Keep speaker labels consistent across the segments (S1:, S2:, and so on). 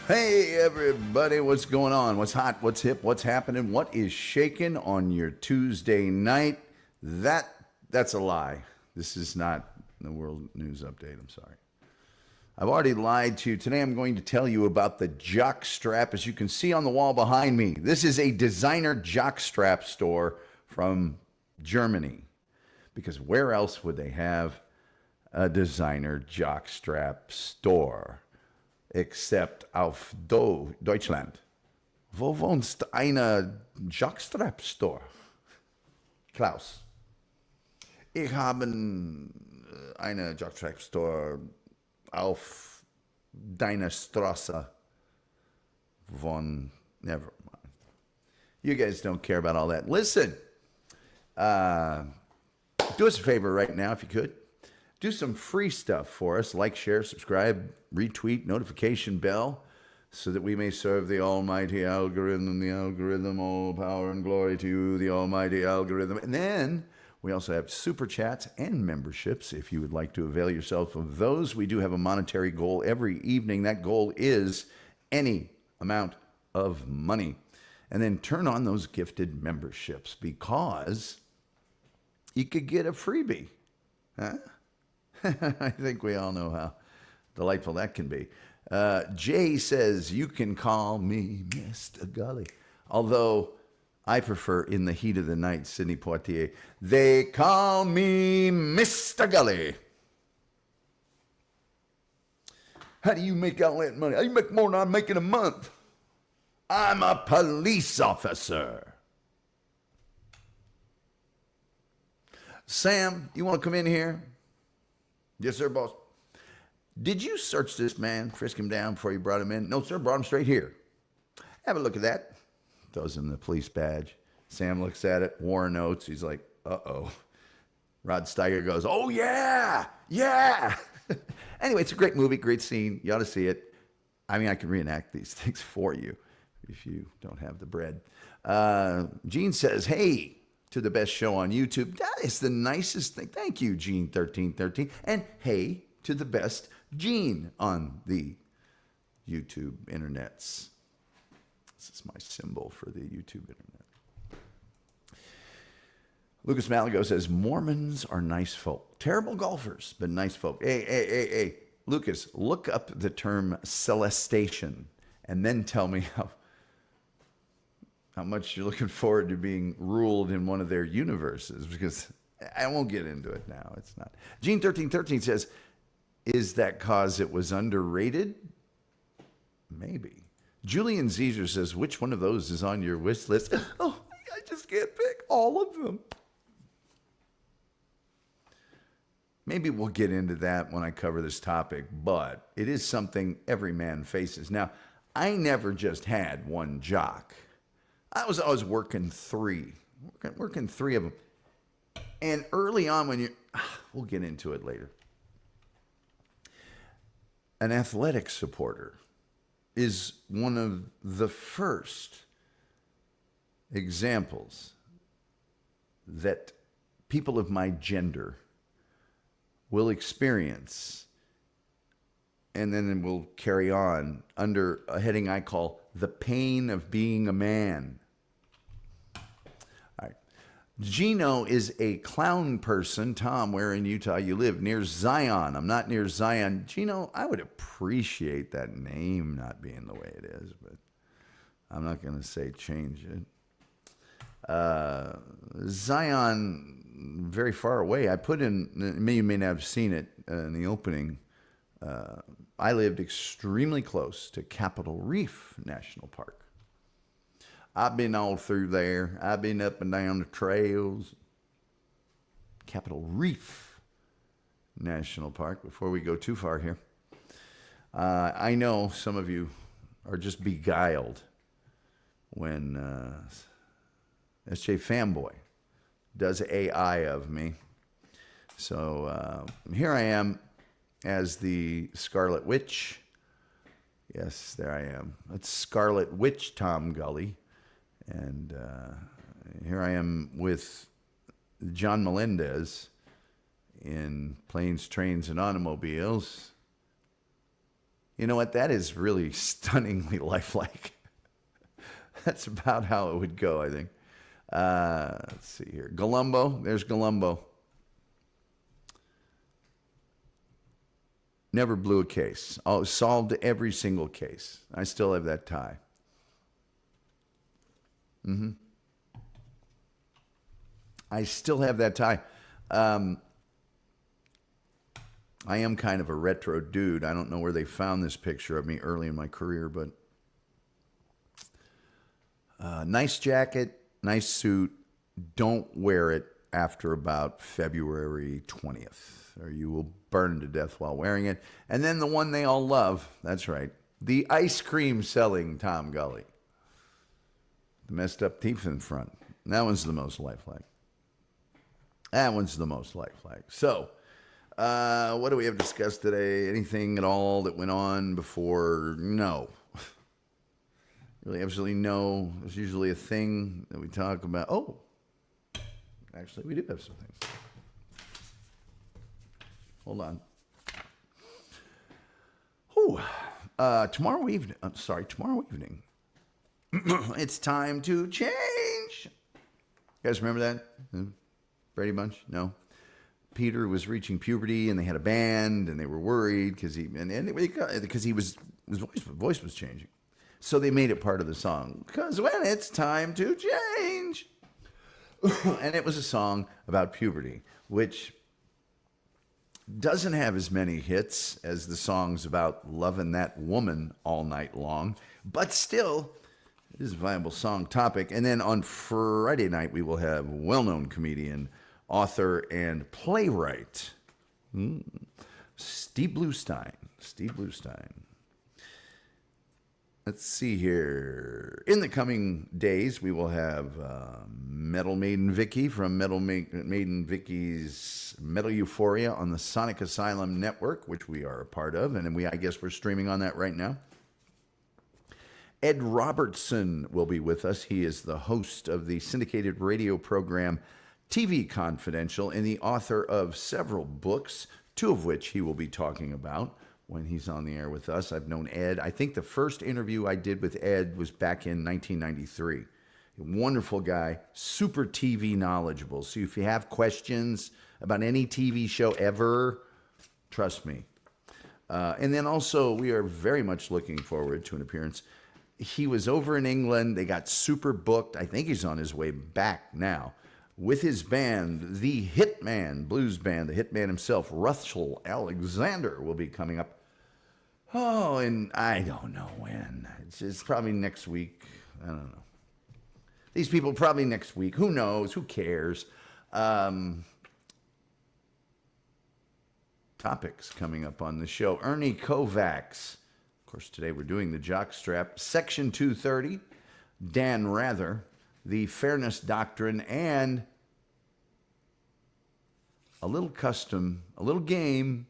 S1: Hey everybody, what's going on? What's hot? What's hip? What's happening? What is shaking on your Tuesday night? That's a lie. This is not the World News Update. I'm sorry. I've already lied to you. Today I'm going to tell you about the jock-strap, as you can see on the wall behind me. This is a designer jock-strap store from Germany. Because where else would they have a designer jock-strap store? Except auf Deutschland. Wo wohnst eine Jockstrap-Store? Klaus. Ich habe eine Jockstrap-Store auf deiner Straße von... Never mind. You guys don't care about all that. Listen, do us a favor right now if you could. Do some free stuff for us. Like, share, subscribe, retweet, notification bell, so that we may serve the almighty algorithm, all power and glory to you, the almighty algorithm. And then we also have super chats and memberships if you would like to avail yourself of those. We do have a monetary goal every evening. That goal is any amount of money. And then turn on those gifted memberships because you could get a freebie. Huh? I think we all know how delightful that can be. Jay says, you can call me Mr. Gully. Although I prefer In the Heat of the Night, Sidney Poitier. They call me Mr. Gully. How do you make out that money? You make more than I'm making a month. I'm a police officer. Sam, you want to come in here? Yes, sir, boss. Did you search this man, frisk him down before you brought him in? No, sir, brought him straight here. Have a look at that. Throws him the police badge. Sam looks at it. Warren notes. He's like, uh-oh. Rod Steiger goes, oh, yeah, yeah. Anyway, it's a great movie, great scene. You ought to see it. I mean, I can reenact these things for you if you don't have the bread. Gene says, hey, to the best show on YouTube. That is the nicest thing. Thank you, Gene1313. And hey, to the best Gene on the YouTube internets. This is my symbol for the YouTube internet. Lucas Malago says, Mormons are nice folk. Terrible golfers, but nice folk. Hey. Lucas, look up the term celestation and then tell me how much you're looking forward to being ruled in one of their universes, because I won't get into it now. It's not. Gene1313 says, is that cause it was underrated? Maybe. Julian Zezer says, which one of those is on your wish list? Oh, I just can't pick all of them. Maybe we'll get into that when I cover this topic, but it is something every man faces. Now, I never just had one jock. I was always working three of them. And early on we'll get into it later. An athletic supporter is one of the first examples that people of my gender will experience, and then we'll carry on under a heading I call the pain of being a man. All right. Gino is a clown person. Tom, where in Utah you live? Near Zion. I'm not near Zion. Gino, I would appreciate that name not being the way it is, but I'm not going to say change it. Zion, very far away. I put in, you may not have seen it in the opening. I lived extremely close to Capitol Reef National Park. I've been all through there. I've been up and down the trails. Capitol Reef National Park, before we go too far here. I know some of you are just beguiled when SJ Fanboy does AI of me. So here I am as the Scarlet Witch. Yes, there I am. That's Scarlet Witch Tom Gully. And here I am with John Melendez in Planes, Trains, and Automobiles. You know what? That is really stunningly lifelike. That's about how it would go, I think. Let's see here. Galumbo. There's Galumbo. Never blew a case. Oh, solved every single case. I still have that tie. I still have that tie. I am kind of a retro dude. I don't know where they found this picture of me early in my career, but nice jacket, nice suit. Don't wear it after about February 20th, or you will burn to death while wearing it. And then the one they all love, that's right, the ice cream selling Tom Gully. The messed up teeth in front. That one's the most lifelike. That one's the most lifelike. So, what do we have discussed today? Anything at all that went on before? No. Really, absolutely no. There's usually a thing that we talk about. Oh, actually, we do have some things. Hold on. Tomorrow evening. Tomorrow evening. It's time to change. You guys remember that? Brady Bunch? No. Peter was reaching puberty, and they had a band, and they were worried because his voice was changing. So they made it part of the song. Because when it's time to change. And it was a song about puberty, which doesn't have as many hits as the songs about loving that woman all night long, but still, it is a viable song topic. And then on Friday night, we will have well-known comedian, author, and playwright, Steve Bluestein. Let's see here. In the coming days, we will have Metal Maiden Vicky from Metal Maiden Vicky's Metal Euphoria on the Sonic Asylum Network, which we are a part of, and I guess we're streaming on that right now. Ed Robertson will be with us. He is the host of the syndicated radio program TV Confidential and the author of several books, two of which he will be talking about when he's on the air with us. I've known Ed. I think the first interview I did with Ed was back in 1993. A wonderful guy, super TV knowledgeable. So if you have questions about any TV show ever, trust me. And then also, we are very much looking forward to an appearance. He was over in England. They got super booked. I think he's on his way back now with his band, the Hitman Blues Band. The Hitman himself, Russell Alexander, will be coming up. Oh, and I don't know when. It's probably next week. I don't know. These people probably next week. Who knows? Who cares? Topics coming up on the show. Ernie Kovacs. Of course, today we're doing the jock-strap. Section 230. Dan Rather. The Fairness Doctrine. And a little custom, a little game,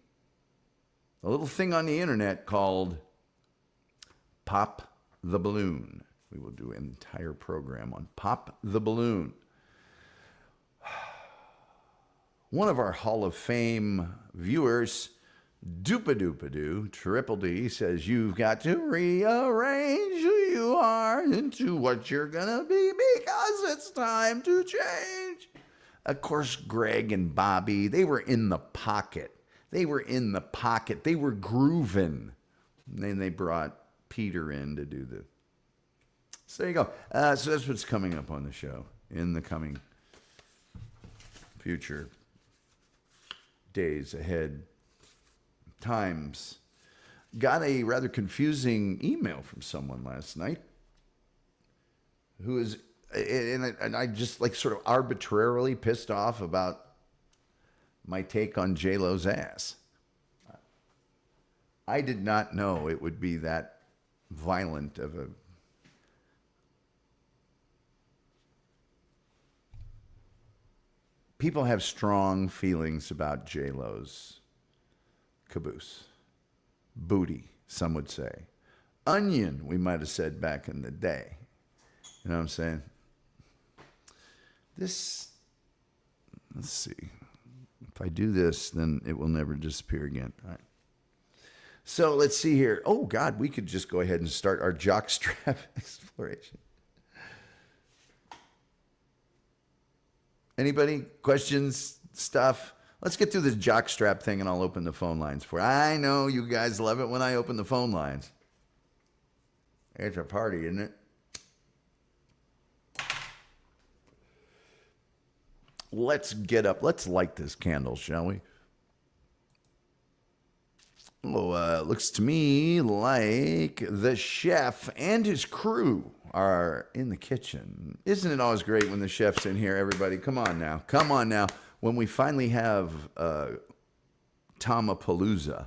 S1: a little thing on the internet called Pop the Balloon. We will do an entire program on Pop the Balloon. One of our Hall of Fame viewers, Doopadoopadoo, Triple D, says you've got to rearrange who you are into what you're going to be because it's time to change. Of course, Greg and Bobby, they were in the pocket. They were grooving. And then they brought Peter in to do the... So there you go. So that's what's coming up on the show in the coming future days ahead. Times. Got a rather confusing email from someone last night who is, and I just like sort of arbitrarily pissed off about my take on J-Lo's ass. I did not know it would be that violent of a... People have strong feelings about J-Lo's caboose. Booty, some would say. Onion, we might have said back in the day. You know what I'm saying? Let's see. If I do this, then it will never disappear again. All right. So let's see here. Oh, God, we could just go ahead and start our jockstrap exploration. Anybody? Questions? Stuff? Let's get through the jockstrap thing and I'll open the phone lines for you. I know you guys love it when I open the phone lines. It's a party, isn't it? Let's get up. Let's light this candle, shall we? Oh, looks to me like the chef and his crew are in the kitchen. Isn't it always great when the chef's in here, everybody? Come on now. Come on now. When we finally have Tomapalooza.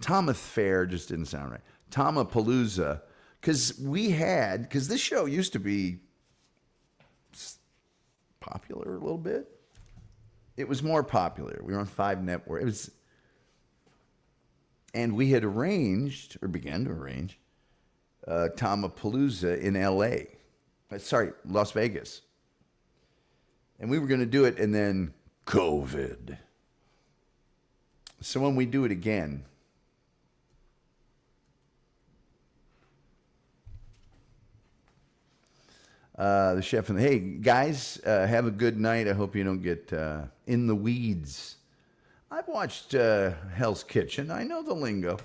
S1: Tomath Fair just didn't sound right. Tomapalooza. Because this show used to be popular a little bit. It was more popular. We were on 5 Network. And we had arranged, or began to arrange, Tomapalooza in L.A. Las Vegas. And we were going to do it, and then COVID. So when we do it again, the chef and hey guys, have a good night. I hope you don't get in the weeds. I've watched Hell's Kitchen. I know the lingo.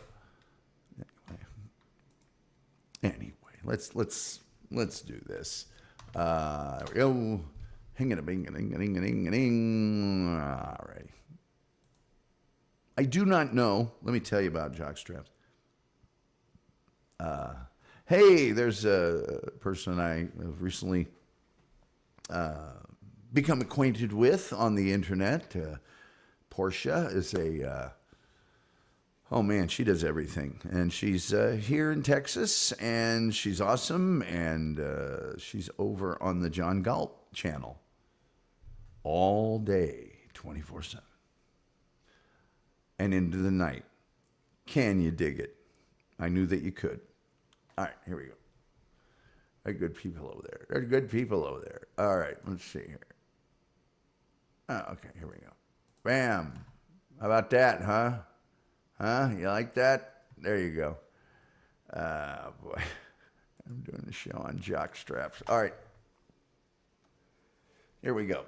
S1: Anyway, let's do this. There we go. Hing-a-bing-a-ding-a-ding-a-ding-a-ding. All right. I do not know. Let me tell you about jockstraps. Hey, there's a person I have recently become acquainted with on the internet. Portia is oh man, she does everything. And she's here in Texas, and she's awesome, and she's over on the John Galt channel all day, 24/7. And into the night. Can you dig it? I knew that you could. All right, here we go. There are good people over there. There are good people over there. All right, let's see here. Oh, okay, here we go. Bam. How about that, huh? Huh? You like that? There you go. Boy. I'm doing the show on jockstraps. All right. Here we go.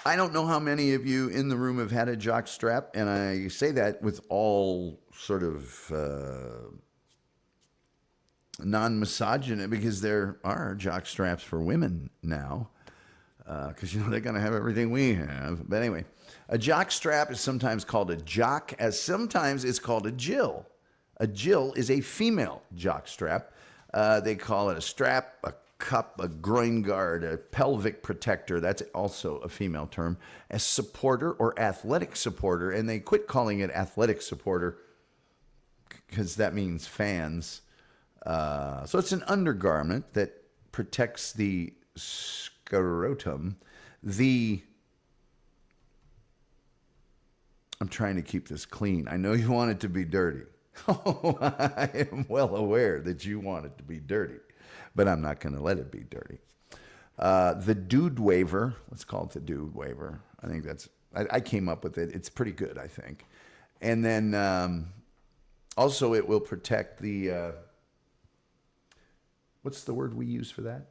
S1: I don't know how many of you in the room have had a jockstrap, and I say that with all sort of non-misogynist, because there are jockstraps for women now, because they're going to have everything we have. But anyway, a jockstrap is sometimes called a jock, as sometimes it's called a jill. A jill is a female jockstrap. They call it a strap, a cup, a groin guard, a pelvic protector. That's also a female term. A supporter or athletic supporter, and they quit calling it athletic supporter because that means fans. So it's an undergarment that protects the scrotum. I'm trying to keep this clean. I know you want it to be dirty. Oh, I am well aware that you want it to be dirty, but I'm not going to let it be dirty. The dude waiver, let's call it the dude waiver. I think I came up with it. It's pretty good, I think. And then also it will protect the, what's the word we use for that?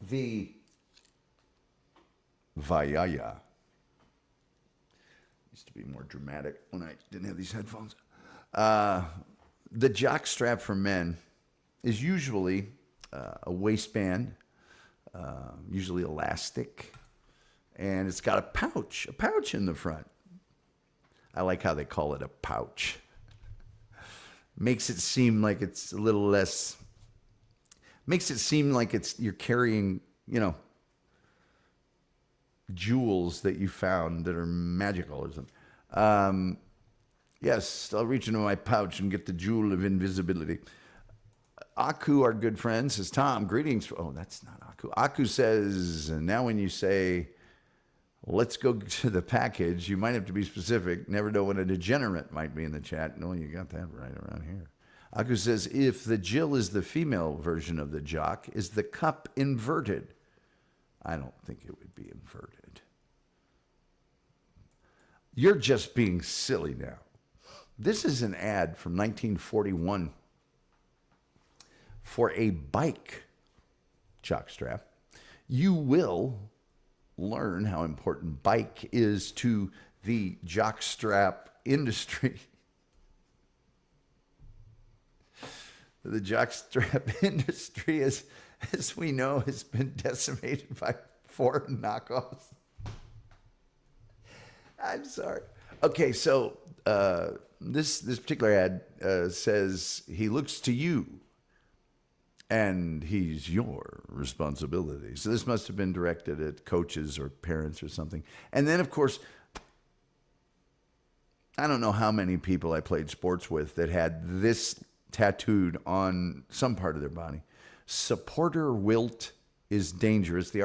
S1: The vayaya. Used to be more dramatic when I didn't have these headphones. The jockstrap for men is usually a waistband, usually elastic, and it's got a pouch in the front. I like how they call it a pouch. Makes it seem like it's a little less, makes it seem like you're carrying, jewels that you found that are magical or something. Yes, I'll reach into my pouch and get the jewel of invisibility. Aku, our good friend, says, Tom, greetings. Oh, that's not Aku. Aku says, now when you say, let's go to the package, you might have to be specific. Never know when a degenerate might be in the chat. No, you got that right around here. Aku says, if the Jill is the female version of the jock, is the cup inverted? I don't think it would be inverted. You're just being silly now. This is an ad from 1941 for a bike jockstrap. You will learn how important bike is to the jockstrap industry. The jockstrap industry, as we know, has been decimated by foreign knockoffs. I'm sorry. Okay, so this particular ad says he looks to you, and he's your responsibility. So this must have been directed at coaches or parents or something. And then, of course, I don't know how many people I played sports with that had this tattooed on some part of their body. Supporter wilt is dangerous. The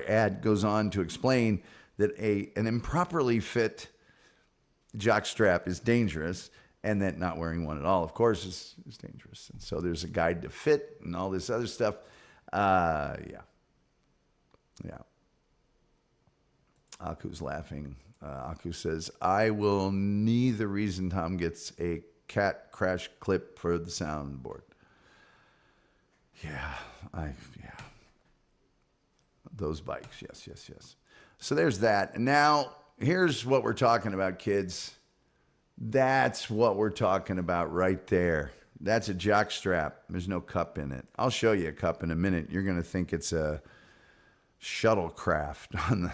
S1: ad goes on to explain that an improperly fit jockstrap is dangerous, and that not wearing one at all, of course, is dangerous. And so there's a guide to fit and all this other stuff. Yeah. Aku's laughing. Aku says, I will need the reason Tom gets a cat crash clip for the soundboard. Yeah. Those bikes. Yes. So there's that. And now here's what we're talking about, kids. That's what we're talking about right there. That's a jockstrap. There's no cup in it. I'll show you a cup in a minute. You're going to think it's a shuttlecraft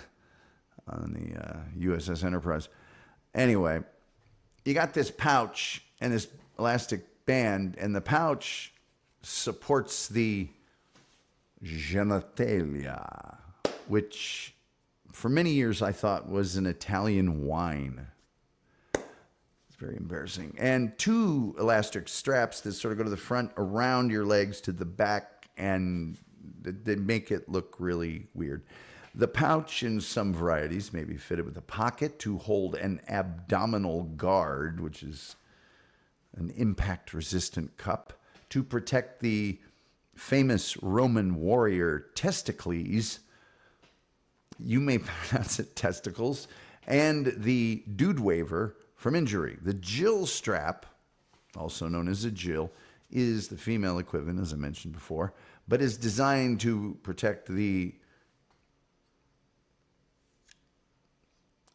S1: on the USS Enterprise. Anyway, you got this pouch and this elastic band, and the pouch supports the genitalia, which for many years I thought was an Italian wine. It's very embarrassing. And two elastic straps that sort of go to the front, around your legs, to the back, and they make it look really weird. The pouch in some varieties may be fitted with a pocket to hold an abdominal guard, which is an impact-resistant cup, to protect the famous Roman warrior testicles. You may pronounce it testicles. And the dude waver from injury. The Jill strap, also known as a Jill, is the female equivalent, as I mentioned before, but is designed to protect the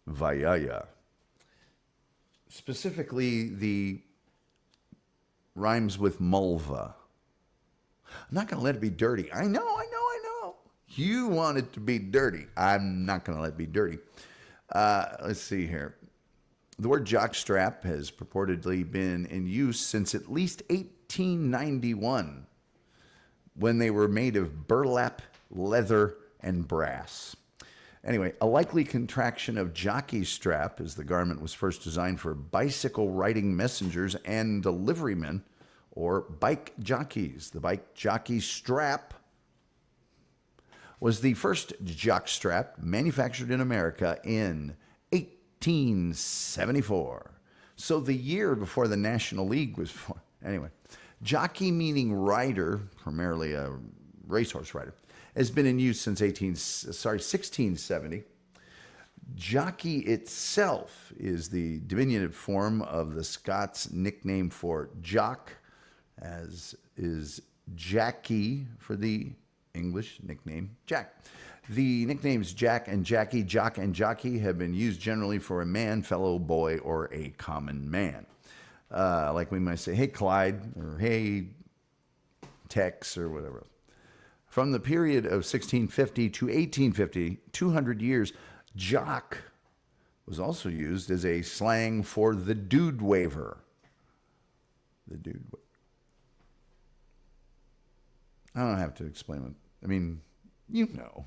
S1: vajaya. Specifically, the rhymes with mulva. I'm not going to let it be dirty. I know. You want it to be dirty. I'm not going to let it be dirty. Let's see here. The word jockstrap has purportedly been in use since at least 1891, when they were made of burlap, leather, and brass. Anyway, a likely contraction of jockey strap, as the garment was first designed for bicycle riding messengers and deliverymen, or bike jockeys. The bike jockey strap was the first jockstrap manufactured in America in 1874. So the year before the National League was formed. Anyway, jockey meaning rider, primarily a racehorse rider, has been in use since 1670. Jockey itself is the diminutive form of the Scots nickname for jock, as is Jackie for the English nickname Jack. The nicknames Jack and Jackie, jock and jockey, have been used generally for a man, fellow boy, or a common man. Like we might say, hey, Clyde, or hey, Tex, or whatever. From the period of 1650 to 1850, 200 years, jock was also used as a slang for the dude waver. The dude waver. I don't have to explain what, you know.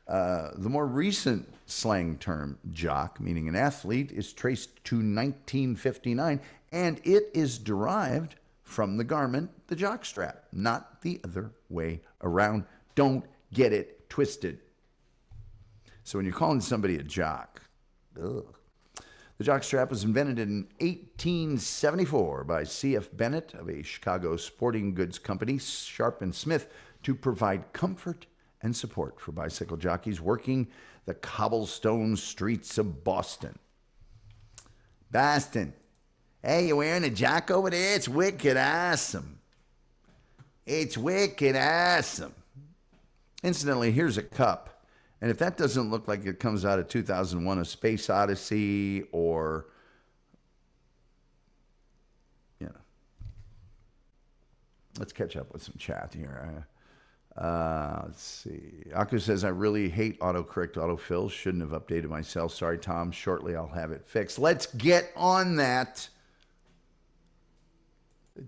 S1: The more recent slang term, jock, meaning an athlete, is traced to 1959, and it is derived from the garment, the jockstrap, not the other way around. Don't get it twisted. So when you're calling somebody a jock, ugh. The jockstrap was invented in 1874 by C.F. Bennett of a Chicago sporting goods company, Sharp and Smith, to provide comfort and support for bicycle jockeys working the cobblestone streets of Boston. Boston. Hey, you wearing a jock over there? It's wicked awesome. It's wicked awesome. Incidentally, here's a cup. And if that doesn't look like it comes out of 2001, A Space Odyssey, or, you know, let's catch up with some chat here. Let's see. Aku says, I really hate autocorrect autofill. Shouldn't have updated myself. Sorry, Tom. Shortly, I'll have it fixed. Let's get on that.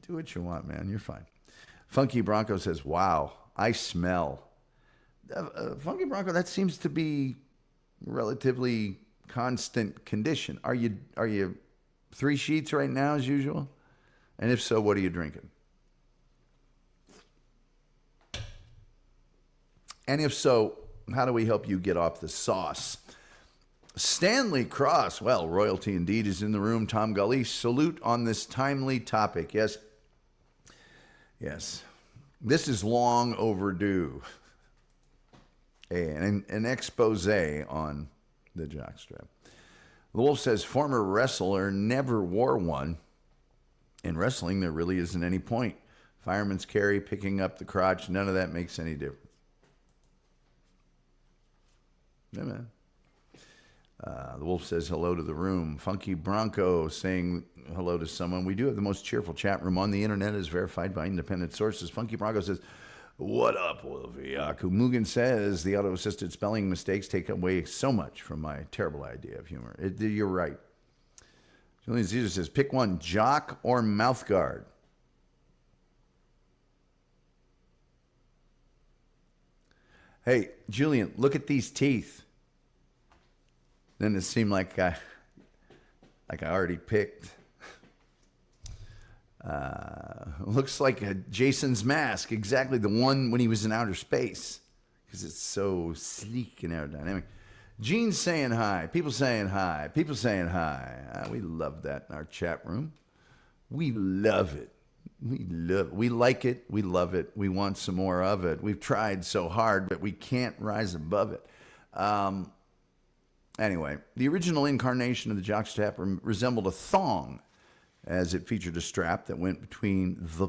S1: Do what you want, man. You're fine. Funky Bronco says, wow, I smell. Funky Bronco, that seems to be relatively constant condition. Are you 3 sheets right now as usual? And if so, what are you drinking? And if so, how do we help you get off the sauce? Stanley Cross, well, royalty indeed is in the room. Tom Gully, salute on this timely topic. Yes. Yes. This is long overdue. An expose on the jockstrap. The Wolf says, former wrestler never wore one. In wrestling, there really isn't any point. Fireman's carry, picking up the crotch, none of that makes any difference. Yeah, man. The Wolf says hello to the room. Funky Bronco saying hello to someone. We do have the most cheerful chat room on the internet, as verified by independent sources. Funky Bronco says, what up, Wolfie? Mugen says the auto-assisted spelling mistakes take away so much from my terrible idea of humor. You're right. Julian Caesar says, pick one, jock or mouth guard. Hey, Julian, look at these teeth. Then it seemed like I already picked. Looks like Jason's mask, exactly the one when he was in outer space, because it's so sleek and aerodynamic. Gene's saying hi. People saying hi. People saying hi. We love that in our chat room. We love it. We like it. We love it. We want some more of it. We've tried so hard, but we can't rise above it. Anyway, the original incarnation of the jockstrap resembled a thong, as it featured a strap that went between the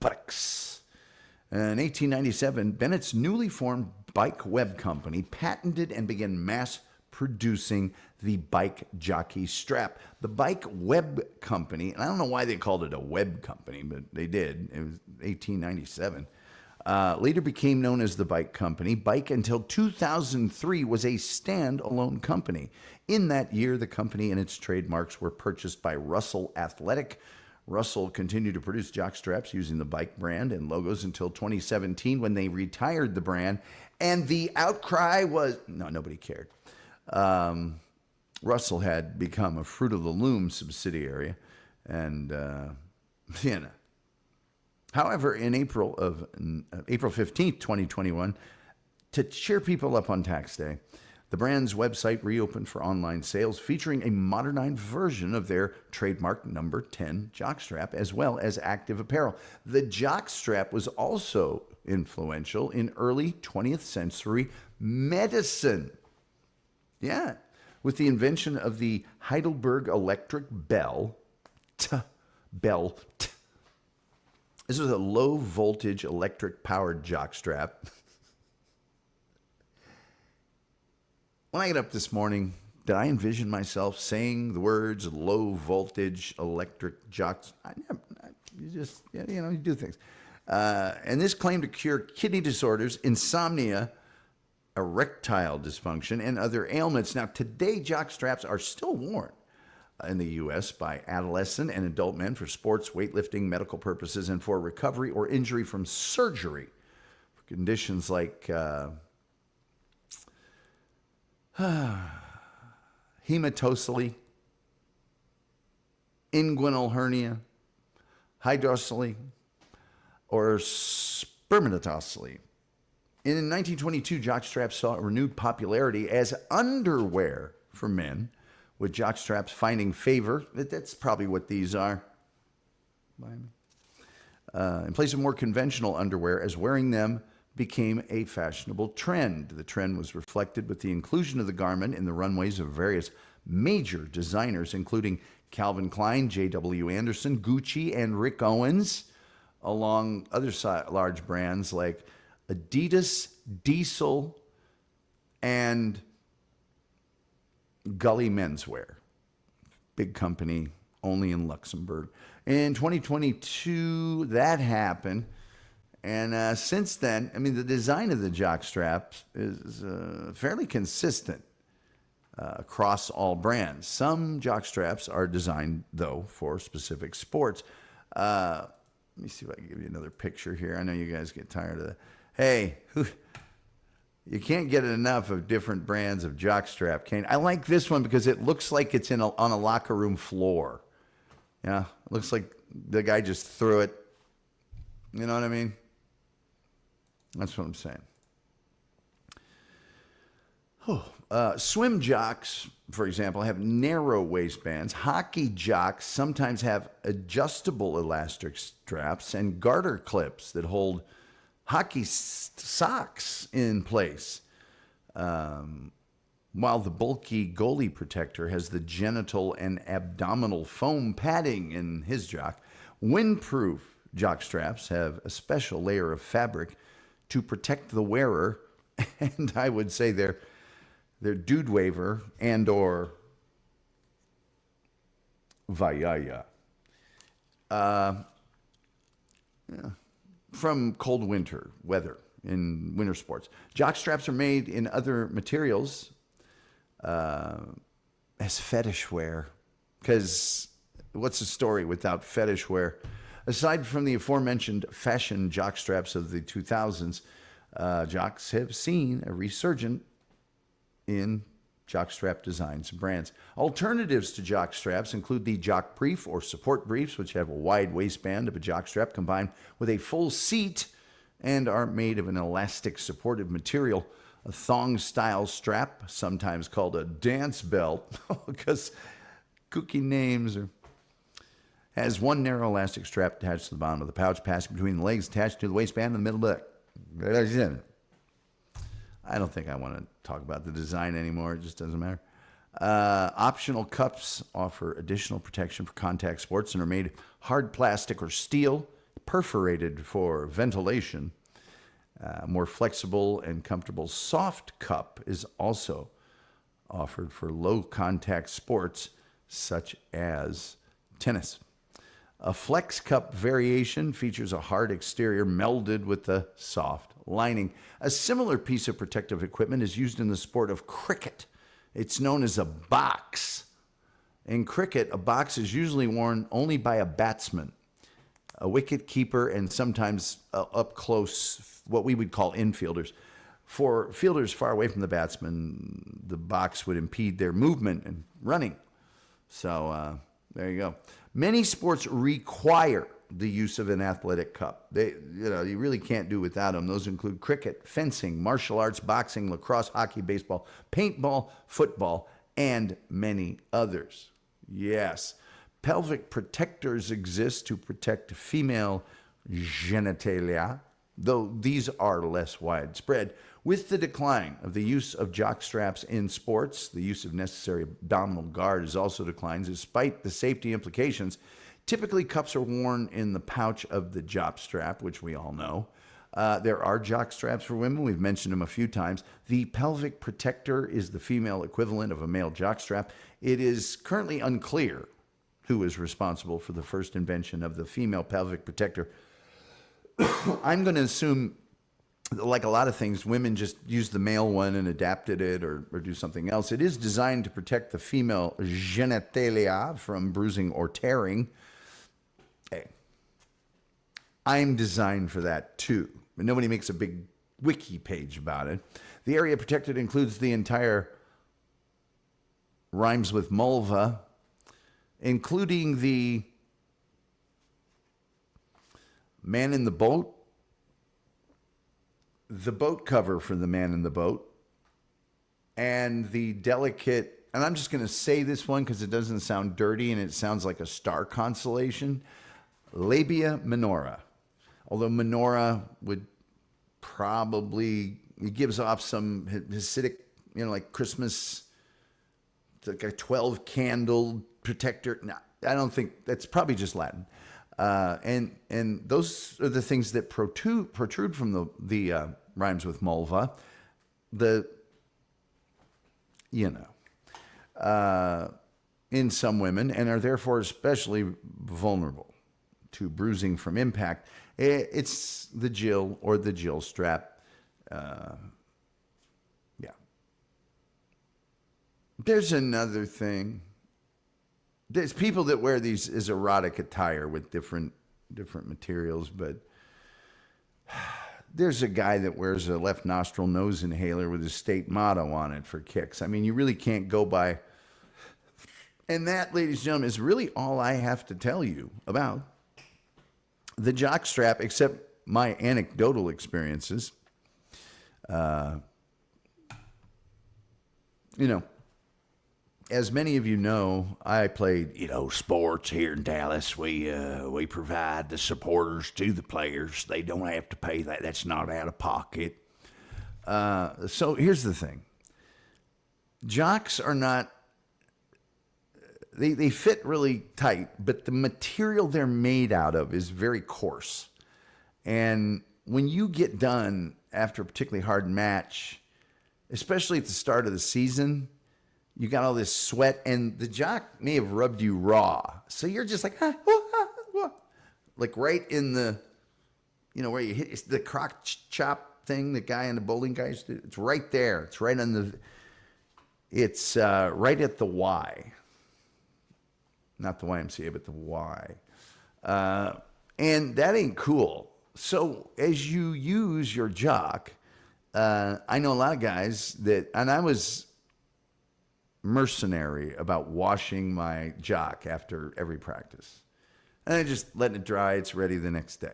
S1: buttocks. In 1897, Bennett's newly formed bike web company patented and began mass producing the bike jockey strap. The bike web company, and I don't know why they called it a web company, but they did. It was 1897. Later became known as the Bike Company. Bike until 2003 was a standalone company. In that year, the company and its trademarks were purchased by Russell Athletic. Russell continued to produce jockstraps using the Bike brand and logos until 2017 when they retired the brand. And the outcry was, no, nobody cared. Russell had become a Fruit of the Loom subsidiary. And, you know. However, in April 15th, 2021, to cheer people up on tax day, the brand's website reopened for online sales, featuring a modernized version of their trademark number 10 jockstrap, as well as active apparel. The jockstrap was also influential in early 20th century medicine. Yeah, with the invention of the Heidelberg electric bell. This was a low-voltage electric-powered jockstrap. When I get up this morning, did I envision myself saying the words low-voltage electric jock? You do things. And this claimed to cure kidney disorders, insomnia, erectile dysfunction, and other ailments. Now, today, jockstraps are still worn in the U.S. by adolescent and adult men for sports, weightlifting, medical purposes, and for recovery or injury from surgery for conditions like hematocele, inguinal hernia, hydrocele, or spermatocele. In 1922, jockstraps saw a renewed popularity as underwear for men, with jockstraps finding favor. That's probably what these are. In place of more conventional underwear, as wearing them became a fashionable trend. The trend was reflected with the inclusion of the garment in the runways of various major designers, including Calvin Klein, J.W. Anderson, Gucci, and Rick Owens, along other large brands like Adidas, Diesel, and Gully Menswear. Big company, only in Luxembourg. In 2022, that happened. And since then, I mean, the design of the jockstrap is fairly consistent across all brands. Some jockstraps are designed, though, for specific sports. Let me see if I can give you another picture here. I know you guys get tired of that. Hey, you can't get enough of different brands of jockstrap, Kane. I like this one because it looks like it's on a locker room floor. Yeah, it looks like the guy just threw it. You know what I mean? That's what I'm saying. Swim jocks, for example, have narrow waistbands. Hockey jocks sometimes have adjustable elastic straps and garter clips that hold hockey socks in place. While the bulky goalie protector has the genital and abdominal foam padding in his jock, windproof jock straps have a special layer of fabric to protect the wearer, and I would say they're dude waver and or vayaya. From cold winter weather in winter sports. Jock straps are made in other materials as fetish wear. Because what's the story without fetish wear? Aside from the aforementioned fashion jock straps of the 2000s, jocks have seen a resurgence in jockstrap designs and brands. Alternatives to jock straps include the jock brief or support briefs, which have a wide waistband of a jockstrap combined with a full seat and are made of an elastic supportive material. A thong-style strap, sometimes called a dance belt, because kooky names are... has one narrow elastic strap attached to the bottom of the pouch, passing between the legs, attached to the waistband in the middle of the neck. I don't think I want to talk about the design anymore. It just doesn't matter. Optional cups offer additional protection for contact sports and are made of hard plastic or steel, perforated for ventilation. More flexible and comfortable soft cup is also offered for low-contact sports such as tennis. A flex cup variation features a hard exterior melded with the soft lining. A similar piece of protective equipment is used in the sport of cricket. It's known as a box. In cricket, a box is usually worn only by a batsman, a wicket keeper, and sometimes up close, what we would call infielders. For fielders far away from the batsman, the box would impede their movement and running. So there you go. Many sports require the use of an athletic cup. You really can't do without them. Those include cricket, fencing, martial arts, boxing, lacrosse, hockey, baseball, paintball, football, and many others. Yes, pelvic protectors exist to protect female genitalia, though these are less widespread. With the decline of the use of jock straps in sports, the use of necessary abdominal guard has also declined. Despite the safety implications, typically cups are worn in the pouch of the jock strap, which we all know. There are jock straps for women. We've mentioned them a few times. The pelvic protector is the female equivalent of a male jock strap. It is currently unclear who is responsible for the first invention of the female pelvic protector. I'm going to assume, like a lot of things, women just used the male one and adapted it or do something else. It is designed to protect the female genitalia from bruising or tearing. Hey, I'm designed for that too. But nobody makes a big wiki page about it. The area protected includes the entire, rhymes with vulva, including the man in the boat, the boat cover for the man in the boat, and the delicate, and I'm just going to say this one because it doesn't sound dirty and it sounds like a star constellation, labia minora. Although minora would probably, it gives off some Hasidic, like Christmas like a 12 candle protector. No, I don't think that's probably just Latin. And those are the things that protrude from the rhymes with mulva. In some women, and are therefore especially vulnerable to bruising from impact. It's the Jill or the Jill strap. Yeah. There's another thing. There's people that wear these as erotic attire with different materials, but there's a guy that wears a left nostril nose inhaler with his state motto on it for kicks. I mean, you really can't go by. And that, ladies and gentlemen, is really all I have to tell you about the jockstrap, except my anecdotal experiences. As many of you know, I played, sports here in Dallas. We provide the supporters to the players. They don't have to pay that. That's not out of pocket. So here's the thing. Jocks are not, they fit really tight, but the material they're made out of is very coarse. And when you get done after a particularly hard match, especially at the start of the season, you got all this sweat, and the jock may have rubbed you raw. So you're just like, like right in the, where you hit the croc chop thing, the guy in the bowling guys do. It's right there. It's right on it's right at the Y. Not the YMCA, but the Y. And that ain't cool. So as you use your jock, I know a lot of guys and I was mercenary about washing my jock after every practice. And then just letting it dry, it's ready the next day.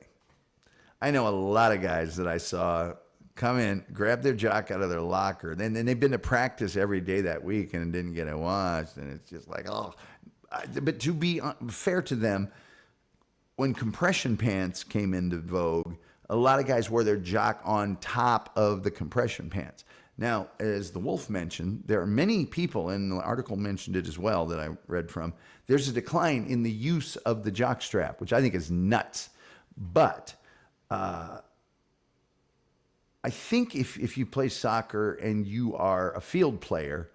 S1: I know a lot of guys that I saw come in, grab their jock out of their locker, then they've been to practice every day that week and didn't get it washed, and it's just like, oh. But to be fair to them, when compression pants came into vogue, a lot of guys wore their jock on top of the compression pants. Now, as the Wolf mentioned, there are many people, and the article mentioned it as well that I read from, there's a decline in the use of the jockstrap, which I think is nuts. But I think if you play soccer and you are a field player,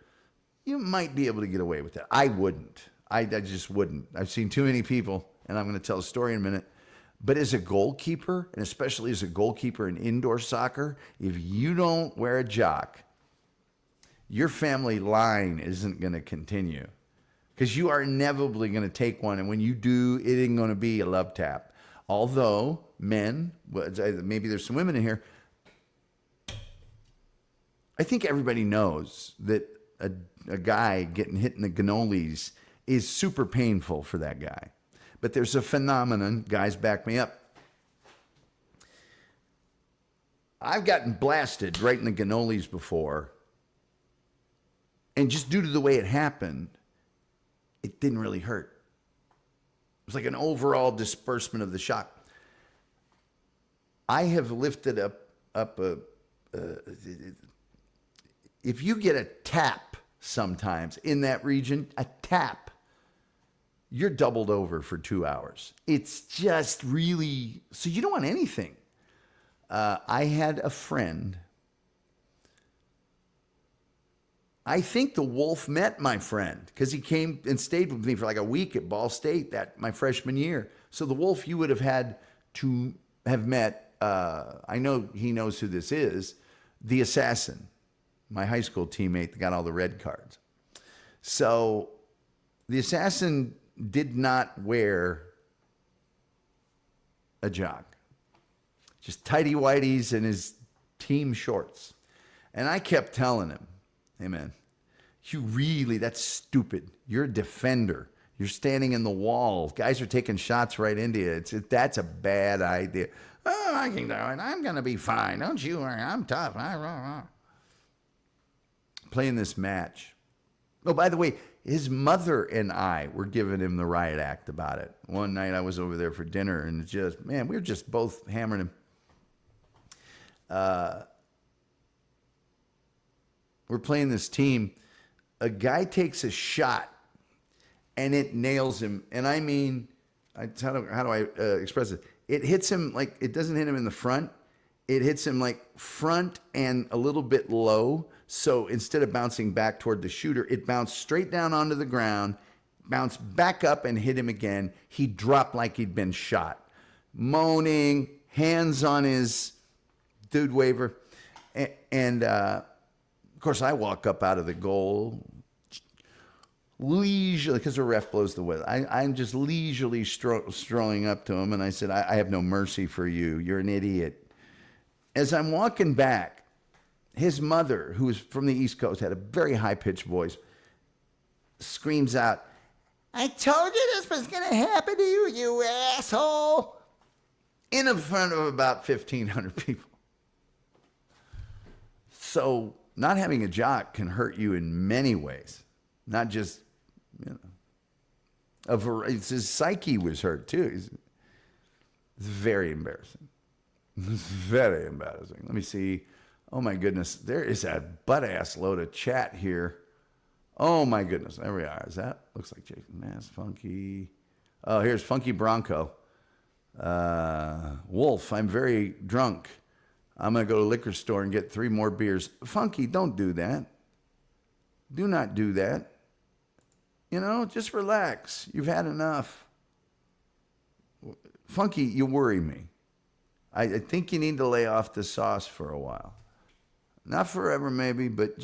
S1: you might be able to get away with that. I wouldn't. I just wouldn't. I've seen too many people, and I'm going to tell a story in a minute. But as a goalkeeper, and especially as a goalkeeper in indoor soccer, if you don't wear a jock, your family line isn't going to continue, because you are inevitably going to take one. And when you do, it ain't going to be a love tap. Although men, maybe there's some women in here, I think everybody knows that a guy getting hit in the ganolies is super painful for that guy. But there's a phenomenon, guys, back me up. I've gotten blasted right in the ganolies before, and just due to the way it happened, it didn't really hurt. It was like an overall disbursement of the shock. I have lifted up if you get a tap sometimes in that region, a tap, you're doubled over for 2 hours. It's just really, so you don't want anything. I had a friend. I think the Wolf met my friend because he came and stayed with me for like a week at Ball State my freshman year. So the Wolf you would have had to have met, I know he knows who this is, the Assassin, my high school teammate that got all the red cards. So the Assassin did not wear a jock, just tighty whities and his team shorts. And I kept telling him, hey man, that's stupid. You're a defender. You're standing in the wall. Guys are taking shots right into you. That's a bad idea. Oh, I can do it. I'm going to be fine. Don't you worry. I'm tough. Playing this match. Oh, by the way, his mother and I were giving him the riot act about it. One night I was over there for dinner, and we were just both hammering him. We're playing this team. A guy takes a shot and it nails him. And I mean, how do I express it? It hits him like, it doesn't hit him in the front. It hits him like front and a little bit low. So instead of bouncing back toward the shooter, it bounced straight down onto the ground, bounced back up and hit him again. He dropped like he'd been shot. Moaning, hands on his dude waver. And of course, I walk up out of the goal leisurely, because the ref blows the whistle. I'm just leisurely strolling up to him, and I said, I have no mercy for you. You're an idiot. As I'm walking back, his mother, who was from the East Coast, had a very high-pitched voice, screams out, "I told you this was going to happen to you, you asshole," in front of about 1,500 people. So not having a jock can hurt you in many ways, not just, his psyche was hurt too. It's very embarrassing. It's very embarrassing. Let me see. Oh my goodness, there is a butt-ass load of chat here. Oh my goodness, there we are. Is that? Looks like Jason Mass, Funky. Oh, here's Funky Bronco. Wolf, I'm very drunk. I'm going to go to the liquor store and get 3 more beers. Funky, don't do that. Do not do that. Just relax. You've had enough. Funky, you worry me. I think you need to lay off the sauce for a while. Not forever, maybe, but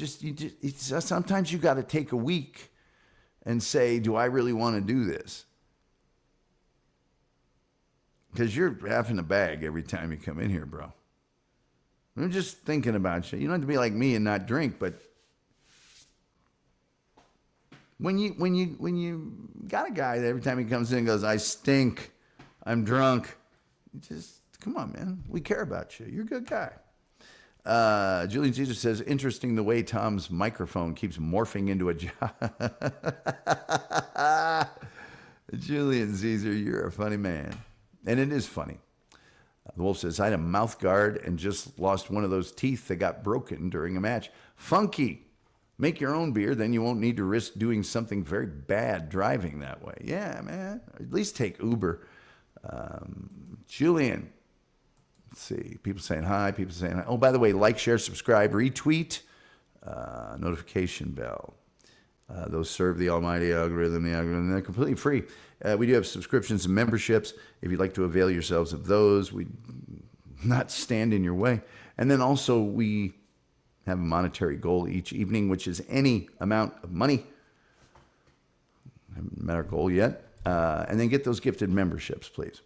S1: sometimes you got to take a week and say, do I really want to do this? Because you're having a bag every time you come in here, bro. I'm just thinking about you. You don't have to be like me and not drink, but when you got a guy that every time he comes in goes, I stink, I'm drunk, just come on, man. We care about you. You're a good guy. Julian Caesar says, interesting the way Tom's microphone keeps morphing into a job. Julian Caesar, you're a funny man. And it is funny. The Wolf says, I had a mouth guard and just lost one of those teeth that got broken during a match. Funky. Make your own beer, then you won't need to risk doing something very bad driving that way. Yeah, man. At least take Uber. Julian. Let's see. People saying hi. People saying hi. Oh, by the way, like, share, subscribe, retweet, notification bell. Those serve the almighty algorithm. The algorithm. They're completely free. We do have subscriptions and memberships. If you'd like to avail yourselves of those, we not stand in your way. And then also we have a monetary goal each evening, which is any amount of money. Haven't met our goal yet. And then get those gifted memberships, please.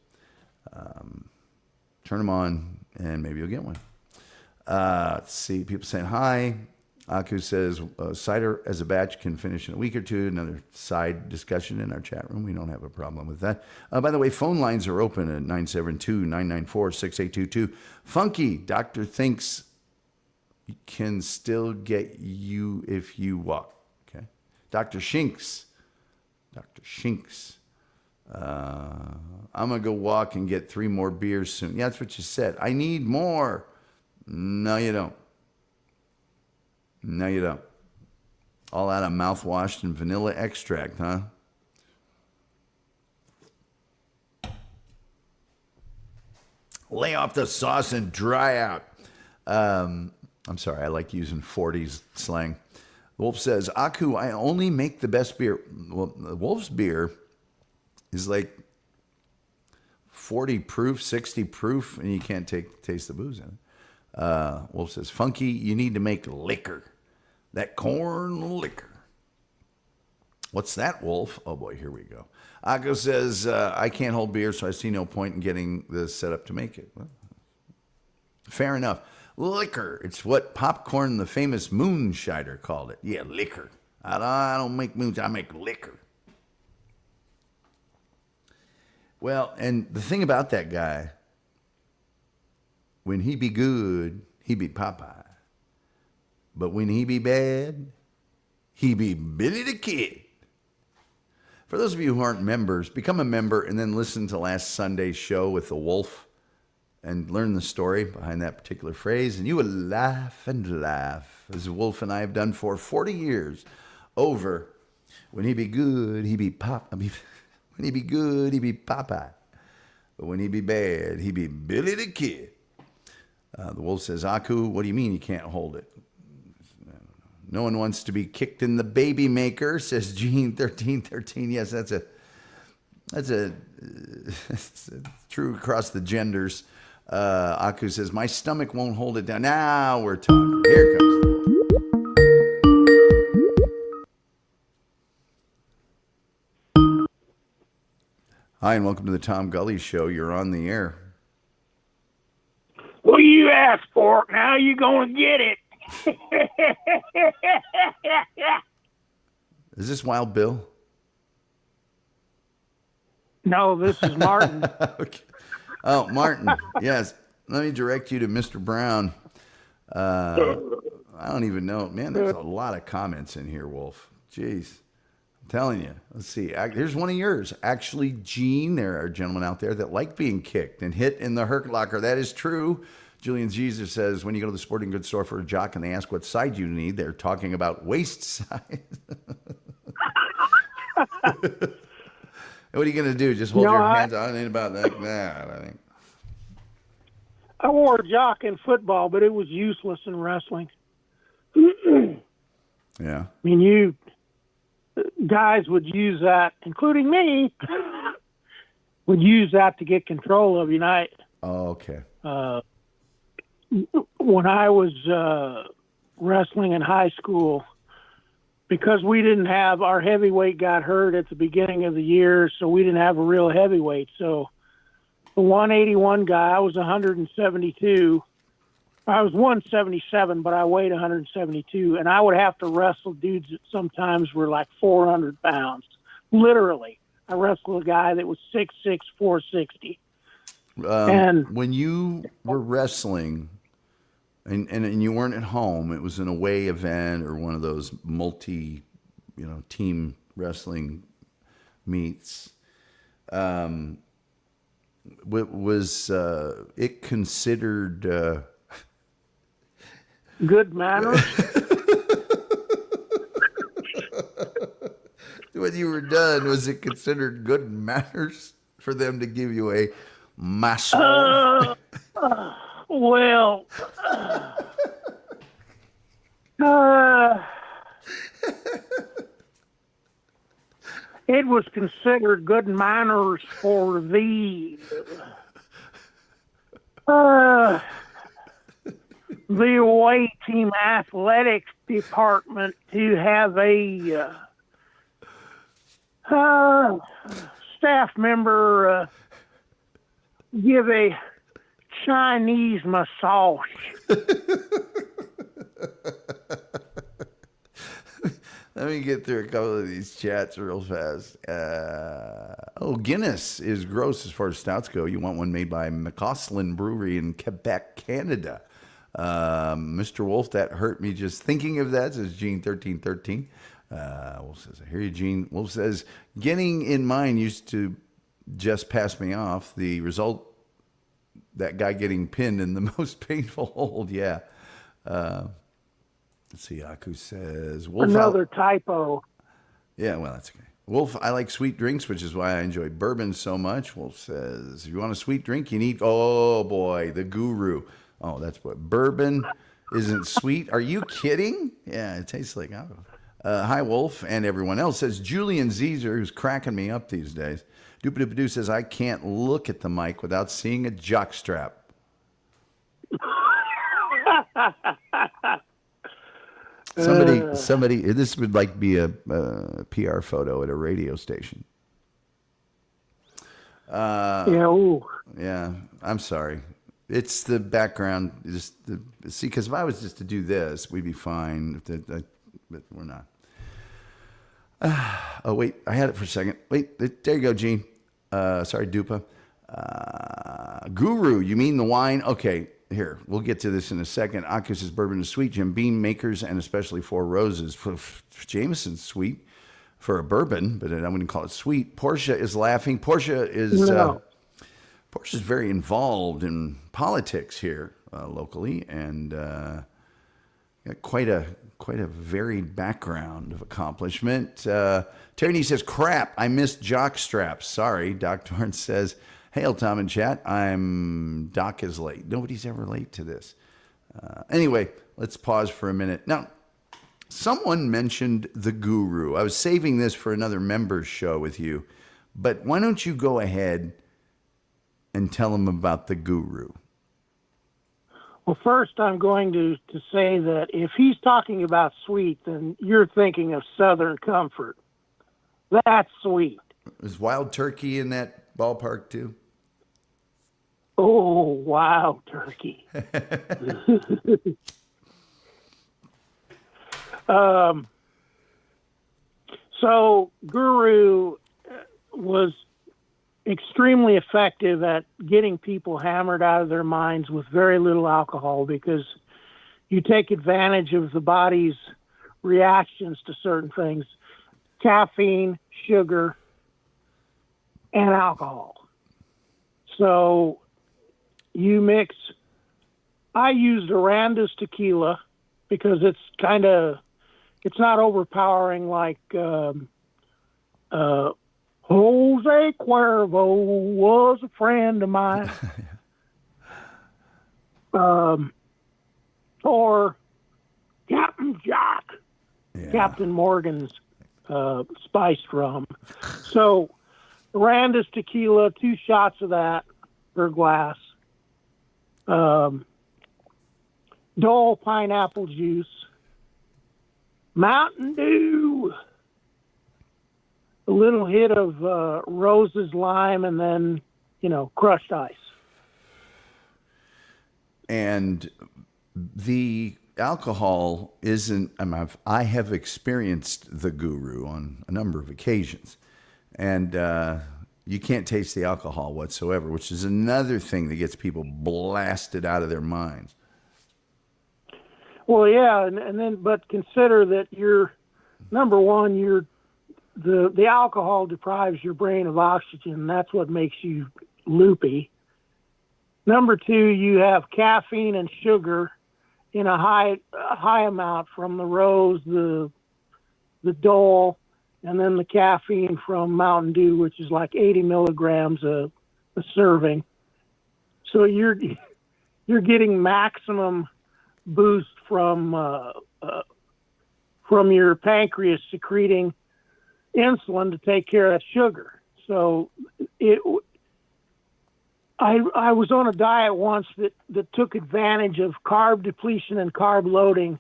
S1: Turn them on, and maybe you'll get one. Let's see. People saying hi. Aku says, cider as a batch can finish in a week or two. Another side discussion in our chat room. We don't have a problem with that. By the way, phone lines are open at 972-994-6822. Funky, doctor thinks can still get you if you walk. Okay. Dr. Shinks. I'm going to go walk and get 3 more beers soon. Yeah, that's what you said. I need more. No, you don't. No, you don't. All out of mouthwash and vanilla extract, huh? Lay off the sauce and dry out. I'm sorry, I like using 40s slang. Wolf says, Aku, I only make the best beer. Well, Wolf's beer is like 40 proof, 60 proof, and you can't taste the booze in it. Wolf says, Funky, you need to make liquor. That corn liquor. What's that, Wolf? Oh, boy, here we go. Akko says, I can't hold beer, so I see no point in getting the setup to make it. Well, fair enough. Liquor. It's what Popcorn, the famous moonshiner, called it. Yeah, liquor. I don't make moons. I make liquor. Well, and the thing about that guy, when he be good, he be Popeye. But when he be bad, he be Billy the Kid. For those of you who aren't members, become a member and then listen to last Sunday's show with the Wolf and learn the story behind that particular phrase. And you will laugh and laugh, as the Wolf and I have done for 40 years over. When he be good, he be pop. When he be good, he be Popeye. But when he be bad, he be Billy the Kid. The wolf says, Aku, what do you mean you can't hold it? No one wants to be kicked in the baby maker, says Gene 1313. Yes, that's a true across the genders. Aku says, my stomach won't hold it down. Now we're talking. Here it comes. Hi, and welcome to the Tom Gully Show. You're on the air.
S2: Well, you asked for it. Now you're going to get it.
S1: Is this Wild Bill?
S2: No, this is Martin.
S1: Okay. Oh, Martin. Yes. Let me direct you to Mr. Brown. I don't even know. Man, there's a lot of comments in here, Wolf. Jeez. I'm telling you. Let's see. Here's one of yours. Actually, Gene, there are gentlemen out there that like being kicked and hit in the Hurt Locker. That is true. Julian Jesus says, when you go to the sporting goods store for a jock and they ask what side you need, they're talking about waist size. What are you going to do? Just hold your hands on? It ain't about like that, I think.
S2: I wore a jock in football, but it was useless in wrestling. Yeah.
S1: I
S2: mean, guys would use that, including me, would use that to get control of you.
S1: Oh, okay.
S2: When I was wrestling in high school, because we didn't have, our heavyweight got hurt at the beginning of the year, so we didn't have a real heavyweight. So the 181 guy, I was 172. I was 177, but I weighed 172, and I would have to wrestle dudes that sometimes were like 400 pounds. Literally, I wrestled a guy that was 6'6", 460.
S1: And when you were wrestling, and you weren't at home, it was an away event or one of those multi, team wrestling meets. Was it considered
S2: good manners?
S1: When you were done, was it considered good manners for them to give you a massage?
S2: Well, it was considered good manners for the away team athletics department to have a staff member give a Chinese massage.
S1: Let me get through a couple of these chats real fast. Guinness is gross as far as stouts go. You want one made by McCausland Brewery in Quebec, Canada. Mr. Wolf, that hurt me just thinking of that, says Gene 1313. Wolf says, I hear you, Gene. Wolf says, getting in mine used to just pass me off. The result, that guy getting pinned in the most painful hold. Yeah. Let's see. Aku says, Wolf,
S2: another typo.
S1: Yeah, well, that's okay. Wolf, I like sweet drinks, which is why I enjoy bourbon so much. Wolf says, if you want a sweet drink, you need, oh boy, the guru. Oh, that's what, bourbon isn't sweet. Are you kidding? Yeah, it tastes like alcohol. Hi, Wolf, and everyone else, says Julian Zeezer, who's cracking me up these days. Doopadoopadoo says, I can't look at the mic without seeing a jock-strap. Somebody, this would like be a PR photo at a radio station. Yeah, I'm sorry. It's the background. See, because if I was just to do this, we'd be fine. But we're not. Oh, wait, I had it for a second. Wait, there you go, Gene. Sorry, Dupa. Guru, you mean the wine? Okay, here, we'll get to this in a second. Aku says bourbon is sweet. Jim Beam makers, and especially Four Roses. Jameson's sweet for a bourbon, but I wouldn't call it sweet. Portia is laughing. Portia's very involved in politics here locally, and got Got quite a varied background of accomplishment. Tierney says, "Crap, I missed jock-strap. Sorry." Doc Torrance says, "Hail, Tom and chat. Doc is late." Nobody's ever late to this. Anyway, let's pause for a minute. Now, someone mentioned the guru. I was saving this for another members show with you, but why don't you go ahead and tell them about the guru?
S2: Well, first, I'm going to say that if he's talking about sweet, then you're thinking of Southern Comfort. That's sweet.
S1: Is Wild Turkey in that ballpark too?
S2: Oh, Wild Turkey. So Guru was extremely effective at getting people hammered out of their minds with very little alcohol, because you take advantage of the body's reactions to certain things: caffeine, sugar, and alcohol. So you mix. I used Aranda's tequila because it's not overpowering like Jose Cuervo was a friend of mine. Or Captain Jack, Captain Morgan's spiced rum. So Aranda's tequila, 2 shots of that per glass. Dole pineapple juice. Mountain Dew. A little hit of Rose's lime, and then, crushed ice.
S1: And the alcohol isn't, I have experienced the guru on a number of occasions, and you can't taste the alcohol whatsoever, which is another thing that gets people blasted out of their minds.
S2: Well, yeah, and then, but consider that number one, the alcohol deprives your brain of oxygen. That's what makes you loopy. Number 2, you have caffeine and sugar in a high amount from the Rose, the Dole, and then the caffeine from Mountain Dew, which is like 80 milligrams a serving. So you're getting maximum boost from your pancreas secreting insulin to take care of that sugar. So I was on a diet once that took advantage of carb depletion and carb loading,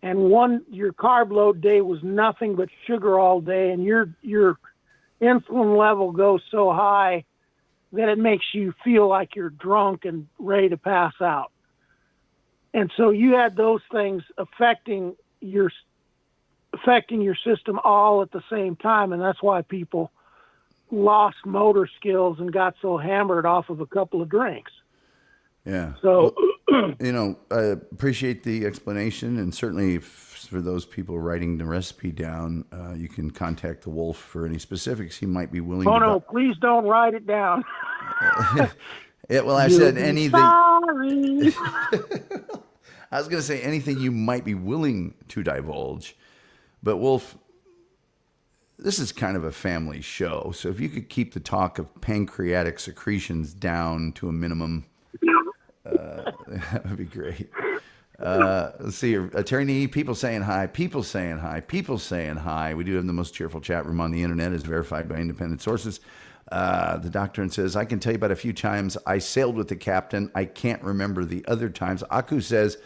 S2: and your carb load day was nothing but sugar all day, and your insulin level goes so high that it makes you feel like you're drunk and ready to pass out. And so you had those things affecting your system all at the same time, and that's why people lost motor skills and got so hammered off of a couple of drinks.
S1: Yeah.
S2: So,
S1: I appreciate the explanation, and certainly for those people writing the recipe down, you can contact the Wolf for any specifics he might be willing to.
S2: Oh no, please don't write it down.
S1: Well, I said anything.
S2: Sorry.
S1: I was going to say anything you might be willing to divulge, but Wolf, this is kind of a family show, so if you could keep the talk of pancreatic secretions down to a minimum, that would be great. Let's see here. Attorney, people saying hi, people saying hi, people saying hi. We do have the most cheerful chat room on the internet, as verified by independent sources. The doctrine says, I can tell you about a few times I sailed with the captain. I can't remember the other times. Aku says,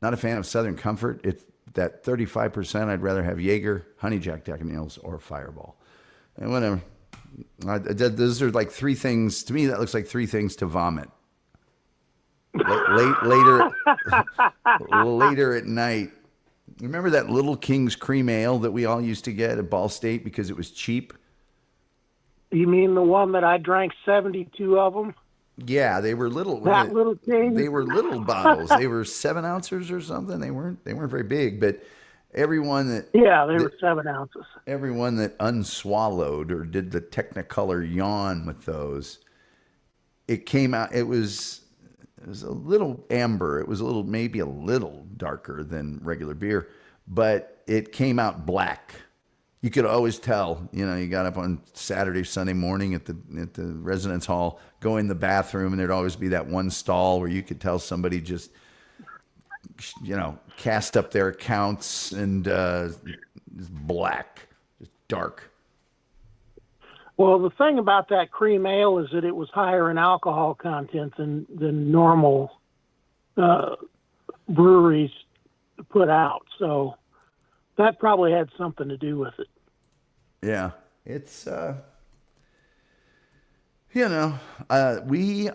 S1: not a fan of Southern Comfort. It's that 35%. I'd rather have Jaeger, Honey Jack Daniels, or Fireball. And whatever. Those are like 3 things. To me, that looks like 3 things to vomit. Later at night. Remember that Little King's Cream Ale that we all used to get at Ball State because it was cheap?
S2: You mean the one that I drank 72 of them?
S1: Yeah, they were little.
S2: That Little King?
S1: They were little bottles. They were 7 ounces or something. They weren't very big, but everyone that
S2: they were 7 ounces.
S1: Everyone that unswallowed or did the Technicolor yawn with those, it came out. It was It was a little amber. It was maybe a little darker than regular beer, but it came out black. You could always tell. You got up on Saturday, Sunday morning at the residence hall, go in the bathroom, and there'd always be that one stall where you could tell somebody just, cast up their accounts, and it's black, just dark.
S2: Well, the thing about that cream ale is that it was higher in alcohol content than normal breweries put out. So that probably had something to do with it.
S1: Yeah, it's I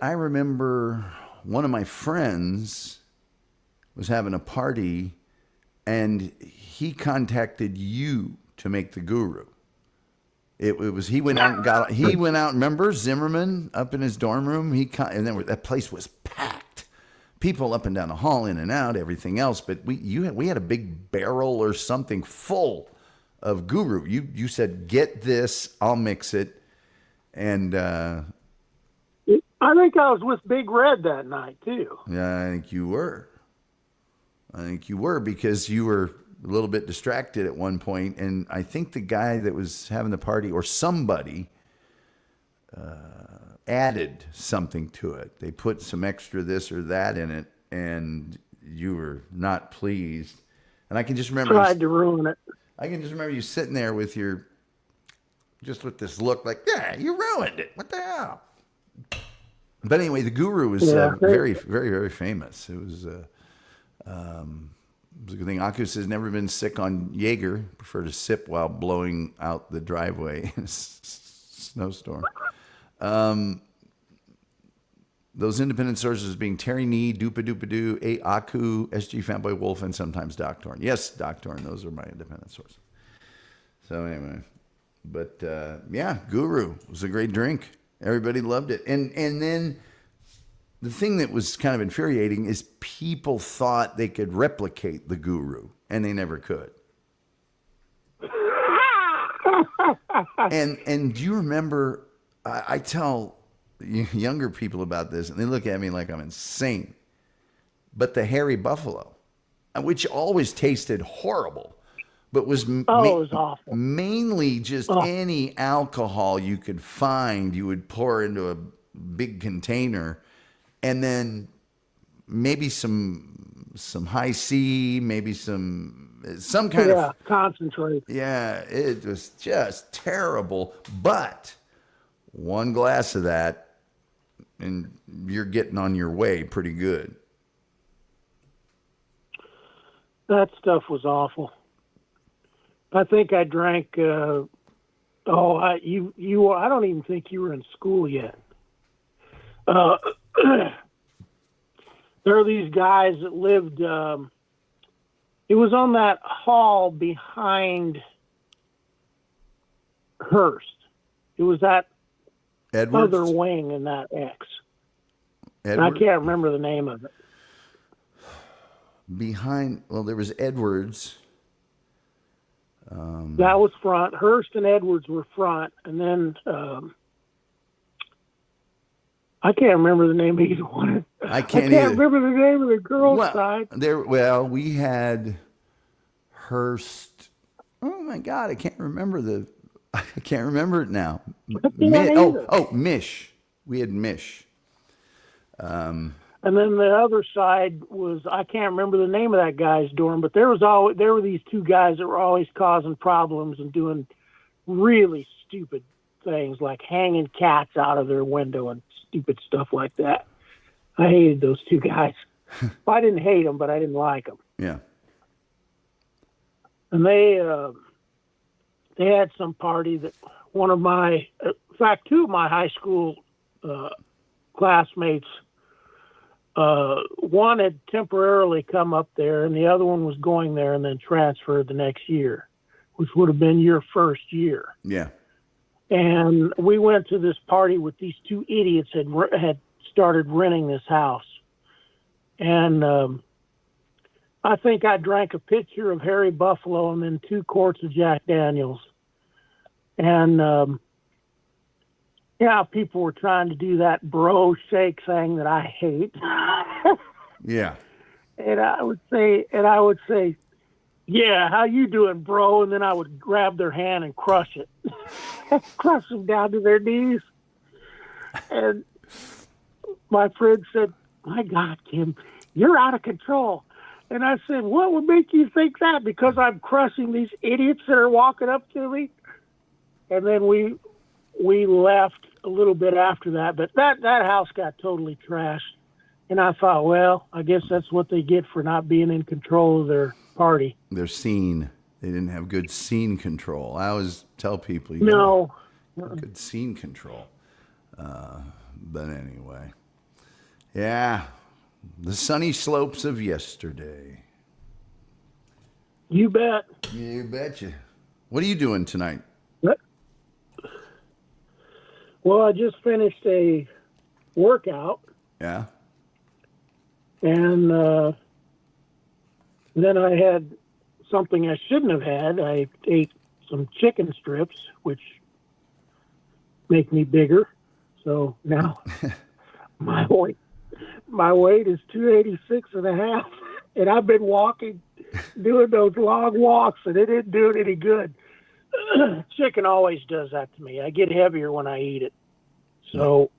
S1: remember one of my friends was having a party, and he contacted you to make the Guru. He went out. Remember Zimmerman up in his dorm room? And then that place was packed, people up and down the hall, in and out, everything else. But we had a big barrel or something full of Guru. You said, get this, I'll mix it, and
S2: I think I was with Big Red that night too.
S1: Yeah, I think you were because you were a little bit distracted at one point, and I think the guy that was having the party or somebody added something to it. They put some extra this or that in it, and you were not pleased. And I can just remember
S2: tried to ruin it.
S1: I can just remember you sitting there with this look like, yeah, you ruined it. What the hell? But anyway, the Guru was very, very, very famous. It was a good thing. Aku says, never been sick on Jaeger. Prefer to sip while blowing out the driveway in a snowstorm. Those independent sources being Terry Nee, Doopa Doopa Doo, A. Aku, SG Fanboy Wolf, and sometimes Doc Torn. Yes, Doc Torn. Those are my independent sources. So anyway, but Guru was a great drink. Everybody loved it. And then the thing that was kind of infuriating is people thought they could replicate the Guru, and they never could. And do you remember, I tell younger people about this, and they look at me like I'm insane, but the Hairy Buffalo, which always tasted horrible, but was,
S2: it was awful.
S1: Mainly just any alcohol you could find, you would pour into a big container, and then maybe some high C, maybe some kind of
S2: concentrate.
S1: Yeah, it was just terrible. But one glass of that, and you're getting on your way pretty good.
S2: That stuff was awful. I think I drank. I don't even think you were in school yet. There are these guys that lived. It was on that hall behind Hearst. It was that
S1: Edwards?
S2: other wing in that X. And
S1: Edwards?
S2: I can't remember the name of it.
S1: There was Edwards.
S2: That was front. Hearst and Edwards were front, and then I can't remember the name of either one.
S1: I can't
S2: remember the name of the girls' side.
S1: We had Hearst. Oh my God, I can't remember it now. Mish. We had Mish.
S2: And then the other side was, I can't remember the name of that guy's dorm, but there were these two guys that were always causing problems and doing really stupid things like hanging cats out of their window and stupid stuff like that. I hated those two guys. I didn't hate them, but I didn't like them.
S1: Yeah.
S2: And they had some party that two of my high school classmates, one had temporarily come up there and the other one was going there and then transferred the next year, which would have been your first year.
S1: Yeah.
S2: And we went to this party with these two idiots had started renting this house. And I think I drank a pitcher of Hairy Buffalo and then 2 quarts of Jack Daniels. And Yeah, people were trying to do that bro shake thing that I hate.
S1: Yeah.
S2: and I would say, yeah, how you doing, bro? And then I would grab their hand and crush it. Crush them down to their knees. And my friend said, my God, Kim, you're out of control. And I said, what would make you think that? Because I'm crushing these idiots that are walking up to me? And then we left a little bit after that. But that house got totally trashed. And I thought, well, I guess that's what they get for not being in control of their party.
S1: Their scene. They didn't have good scene control. I always tell people, you
S2: No.
S1: got good scene control. But anyway. Yeah. The sunny slopes of yesterday.
S2: You bet.
S1: You betcha. What are you doing tonight?
S2: Well, I just finished a workout.
S1: Yeah.
S2: And then I had something I shouldn't have had. I ate some chicken strips, which make me bigger. So now my weight is 286 and a half. And I've been doing those long walks, and it didn't do it any good. Chicken always does that to me. I get heavier when I eat it. So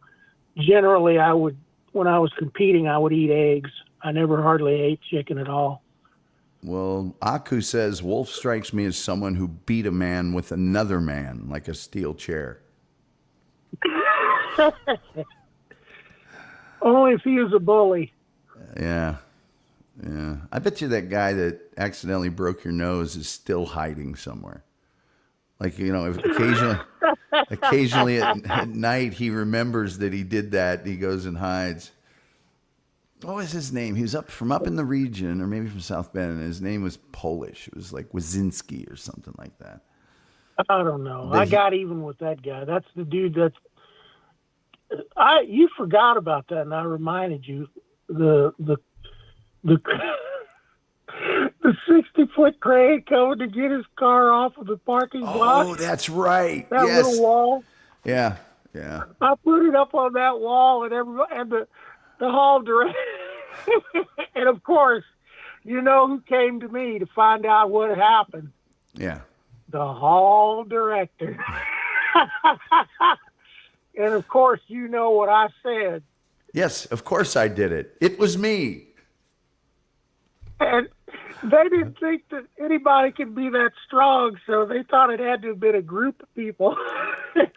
S2: generally when I was competing, I would eat eggs. I never hardly ate chicken at all.
S1: Well, Aku says, Wolf strikes me as someone who beat a man with another man, like a steel chair.
S2: Only if he was a bully.
S1: Yeah. Yeah. I bet you that guy that accidentally broke your nose is still hiding somewhere. Like, if occasionally at night he remembers that he did that. He goes and hides. What was his name? He was from up in the region, or maybe from South Bend, and his name was Polish. It was like Wazinski or something like that.
S2: I don't know. I got even with that guy. That's the dude you forgot about that, and I reminded you. The 60-foot crane coming to get his car off of the parking block.
S1: Oh, that's right.
S2: That
S1: yes.
S2: little wall.
S1: Yeah, yeah.
S2: I put it up on that wall, and the hall director. And of course, you know who came to me to find out what happened?
S1: Yeah.
S2: The hall director. And of course, you know what I said.
S1: Yes, of course I did it. It was me.
S2: And they didn't think that anybody could be that strong, so they thought it had to have been a group of people.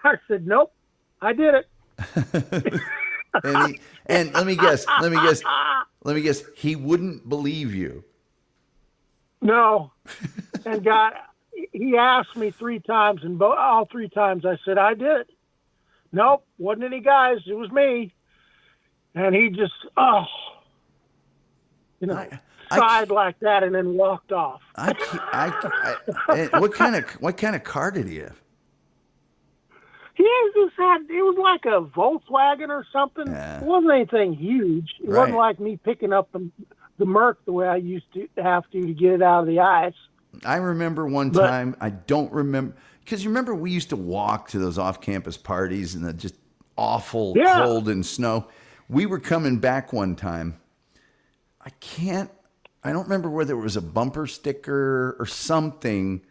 S2: I said, nope, I did it.
S1: and let me guess, he wouldn't believe you.
S2: No. And he asked me 3 times, and all 3 times I said, I did it. Nope, wasn't any guys, it was me. And he just, sighed like that and then walked off.
S1: What kind of car did he have?
S2: He just it was like a Volkswagen or something.
S1: Yeah.
S2: It wasn't anything huge. It wasn't like me picking up the Merc the way I used to have to get it out of the ice.
S1: I remember one time, I don't remember, because you remember we used to walk to those off-campus parties in the just awful cold and snow. We were coming back one time. I don't remember whether it was a bumper sticker or something.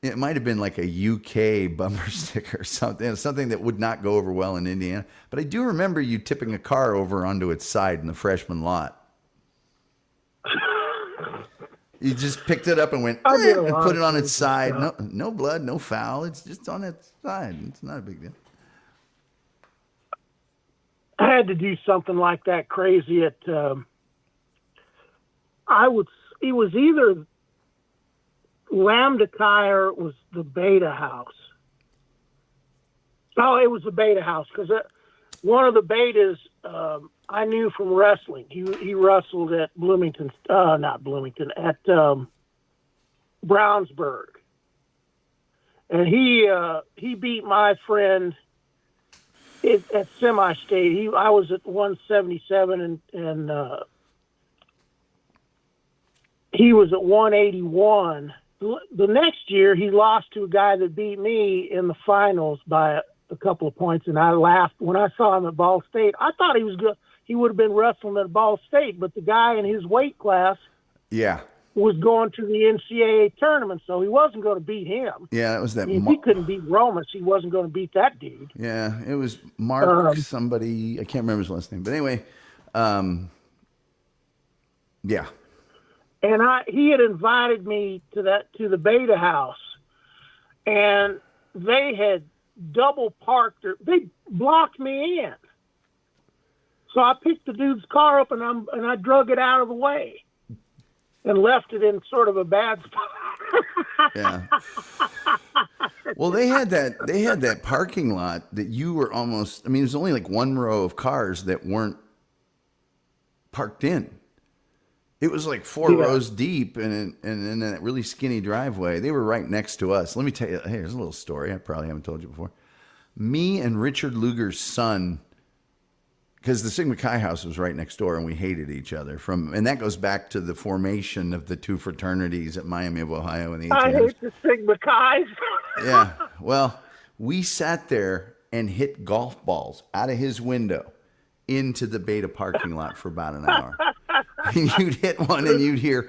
S1: It might have been like a UK bumper sticker or something that would not go over well in Indiana. But I do remember you tipping a car over onto its side in the freshman lot. You just picked it up and went and put it on its side. No blood, no foul. It's just on its side. It's not a big deal.
S2: I had to do something like that crazy at. It was either Lambda or it was the Beta House. Oh, it was the Beta House because one of the Betas I knew from wrestling. He wrestled at at Brownsburg, and he beat my friend at semi-state. I was at 177 and he was at 181. The next year, he lost to a guy that beat me in the finals by a couple of points, and I laughed when I saw him at Ball State. I thought he was good. He would have been wrestling at Ball State, but the guy in his weight class
S1: Yeah.
S2: was going to the NCAA tournament, so he wasn't going to beat him.
S1: Yeah, that was that.
S2: If he couldn't beat Romas, he wasn't going to beat that dude.
S1: Yeah, it was Mark somebody. I can't remember his last name. But anyway, yeah.
S2: And he had invited me to the Beta House, and they had double parked, or they blocked me in. So I picked the dude's car up and I drug it out of the way and left it in sort of a bad spot.
S1: Yeah. Well, they had that parking lot that you were almost, I mean, there's only like one row of cars that weren't parked in. It was like four rows deep and in that really skinny driveway. They were right next to us. Let me tell you, hey, here's a little story I probably haven't told you before. Me and Richard Luger's son, because the Sigma Chi house was right next door and we hated each other and that goes back to the formation of the two fraternities at Miami of Ohio in the 1800s.
S2: I hate the Sigma Chi's.
S1: Yeah. Well, we sat there and hit golf balls out of his window into the Beta parking lot for about an hour. And you'd hit one and you'd hear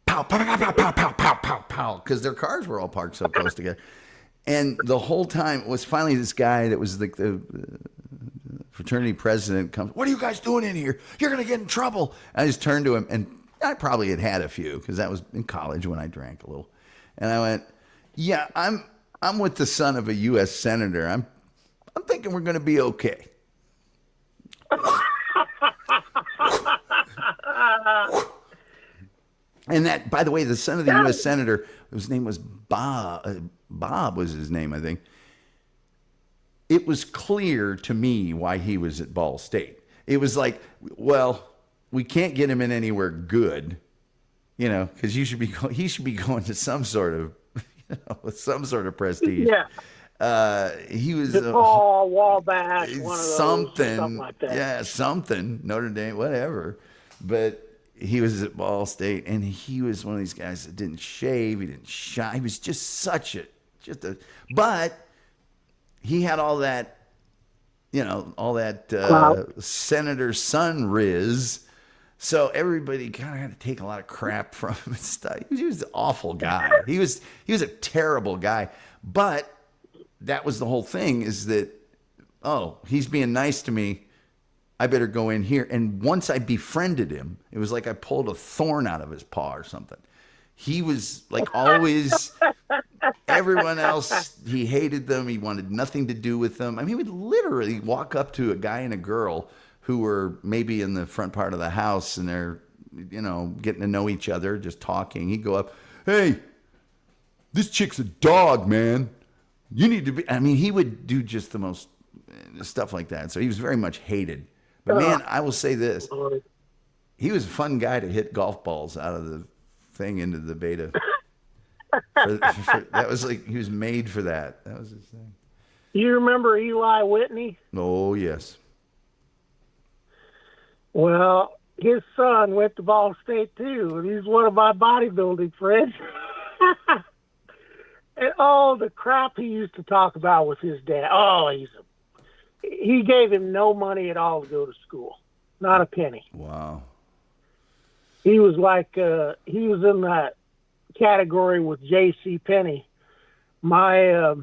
S1: pow, pow, pow, pow, pow, pow, pow, pow, pow, because their cars were all parked so close together. And the whole time it was finally this guy that was like the fraternity president comes, "What are you guys doing in here? You're going to get in trouble." I just turned to him, and I probably had a few because that was in college when I drank a little. And I went, "Yeah, I'm with the son of a U.S. senator. I'm thinking we're going to be okay." And that, by the way, the son of the U.S. senator, whose name was Bob. Bob was his name, I think. It was clear to me why he was at Ball State. It was like, well, we can't get him in anywhere good, because he should be going to some sort of, some sort of prestige.
S2: Yeah.
S1: He was
S2: DePaul, Wabash, one of those,
S1: something
S2: like that.
S1: Yeah, something, Notre Dame, whatever. But he was at Ball State, and he was one of these guys that didn't shave, he didn't shine. He was just but he had all that, senator's son riz. So everybody kind of had to take a lot of crap from him and stuff. He was an awful guy. He was a terrible guy. But that was the whole thing, is that, he's being nice to me, I better go in here. And once I befriended him, it was like I pulled a thorn out of his paw or something. He was like always, everyone else, he hated them. He wanted nothing to do with them. I mean, he would literally walk up to a guy and a girl who were maybe in the front part of the house and they're, getting to know each other, just talking. He'd go up, "Hey, this chick's a dog, man. You need to be," I mean, he would do just the most stuff like that. So he was very much hated. But man, I will say this. He was a fun guy to hit golf balls out of the thing into the Beta. That was like, he was made for that. That was his thing.
S2: You remember Eli Whitney?
S1: Oh, yes.
S2: Well, his son went to Ball State too, and he's one of my bodybuilding friends. And all the crap he used to talk about with his dad. He gave him no money at all to go to school. Not a penny.
S1: Wow.
S2: He was like, he was in that category with J.C. Penney. My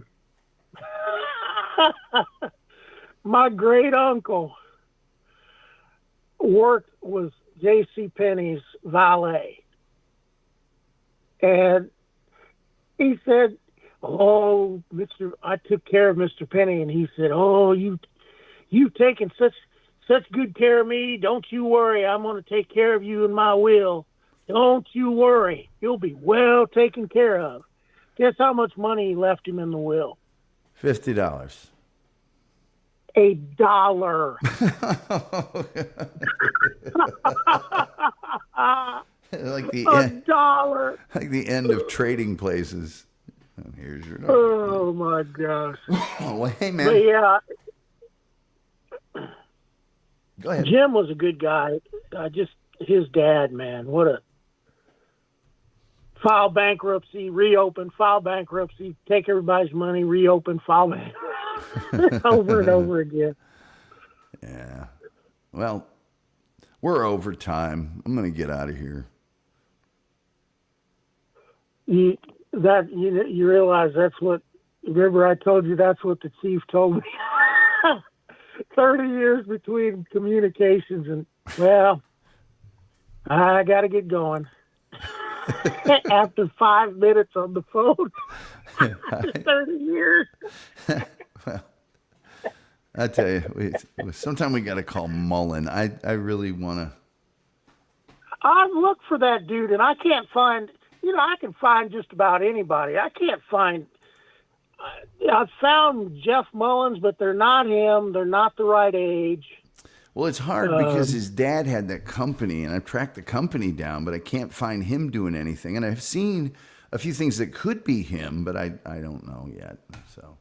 S2: my great uncle was J.C. Penney's valet. And he said, I took care of Mr. Penny, and he said, you've taken such good care of me. Don't you worry. I'm going to take care of you in my will. Don't you worry. You'll be well taken care of. Guess how much money he left him in the will?
S1: $50.
S2: $1.
S1: Like the
S2: $1.
S1: Like the end of Trading Places. Oh, here's your number.
S2: Oh my gosh.
S1: Well, hey man.
S2: But yeah.
S1: Go ahead.
S2: Jim was a good guy. His dad, man, what a file bankruptcy, reopen, file bankruptcy, take everybody's money, reopen, file bankruptcy. over and over again.
S1: Yeah. Well, we're over time. I'm going to get out of here.
S2: You realize that's what, remember I told you that's what the chief told me. 30 years between communications, and well, I got to get going. After 5 minutes on the phone. After 30 years.
S1: Well, I tell you, sometime we got to call Mullen. I really want to.
S2: I've looked for that dude, and I can't find, I can find just about anybody. I can't find, I've found Jeff Mullins, but they're not him. They're not the right age.
S1: Well, it's hard because his dad had that company, and I've tracked the company down, but I can't find him doing anything. And I've seen a few things that could be him, but I don't know yet. So,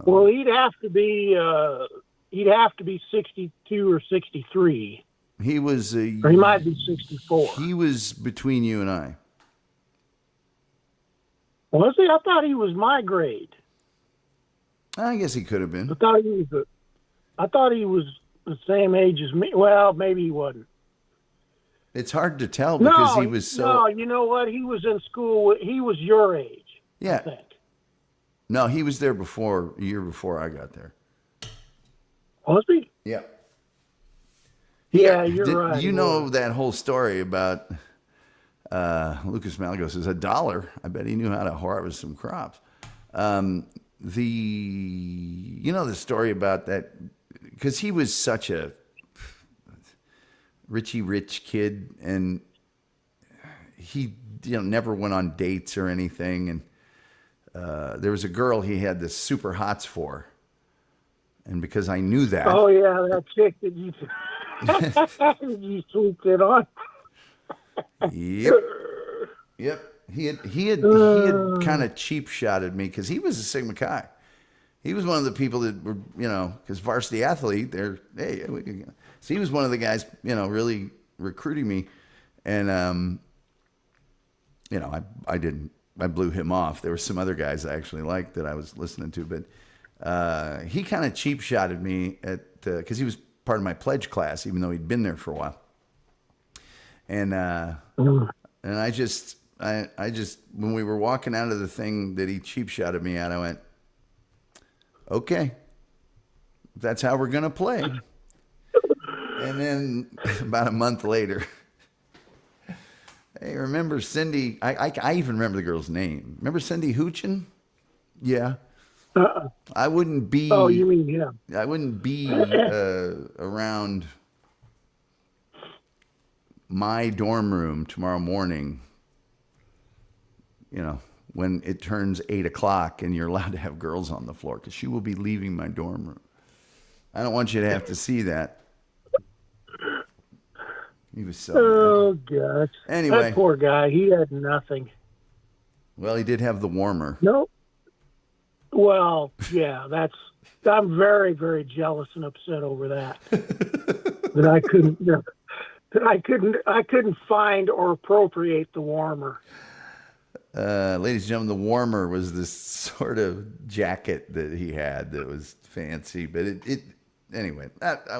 S2: well, he'd have to be 62 or 63.
S1: He was,
S2: or he might be 64.
S1: He was between you and I.
S2: Was he? I thought he was my grade.
S1: I guess he could have been.
S2: I thought he was the same age as me. Well, maybe he wasn't.
S1: It's hard to tell because he was so.
S2: No, you know what? He was in school. He was your age.
S1: Yeah.
S2: I think.
S1: No, he was there a year before I got there.
S2: Was he?
S1: Yeah.
S2: Yeah, you're right.
S1: You know that whole story about Lucas Malagos is $1. I bet he knew how to harvest some crops. The story about that, because he was such a rich kid, and he never went on dates or anything, and there was a girl he had this super hots for, and because I knew that.
S2: Oh yeah, that chick that you you swooped it on.
S1: Yep. He had kind of cheap shotted me because he was a Sigma Chi. He was one of the people that were, because varsity athlete, so he was one of the guys, really recruiting me. And, I blew him off. There were some other guys I actually liked that I was listening to, but he kind of cheap shotted me because he was part of my pledge class, even though he'd been there for a while. And I just, when we were walking out of the thing that he cheap shotted me at, I went, okay, that's how we're going to play. And then about a month later, hey, remember Cindy? I even remember the girl's name. Remember Cindy Hoochin? Yeah. I wouldn't be.
S2: Oh, you mean yeah?
S1: I wouldn't be around my dorm room tomorrow morning. When it turns 8:00 and you're allowed to have girls on the floor, because she will be leaving my dorm room. I don't want you to have to see that. He was so.
S2: Oh gosh.
S1: Anyway,
S2: that poor guy. He had nothing.
S1: Well, he did have the warmer.
S2: Nope. Well, yeah, I'm very, very jealous and upset over that. that I couldn't find or appropriate the warmer.
S1: Ladies and gentlemen, the warmer was this sort of jacket that he had that was fancy, but anyway,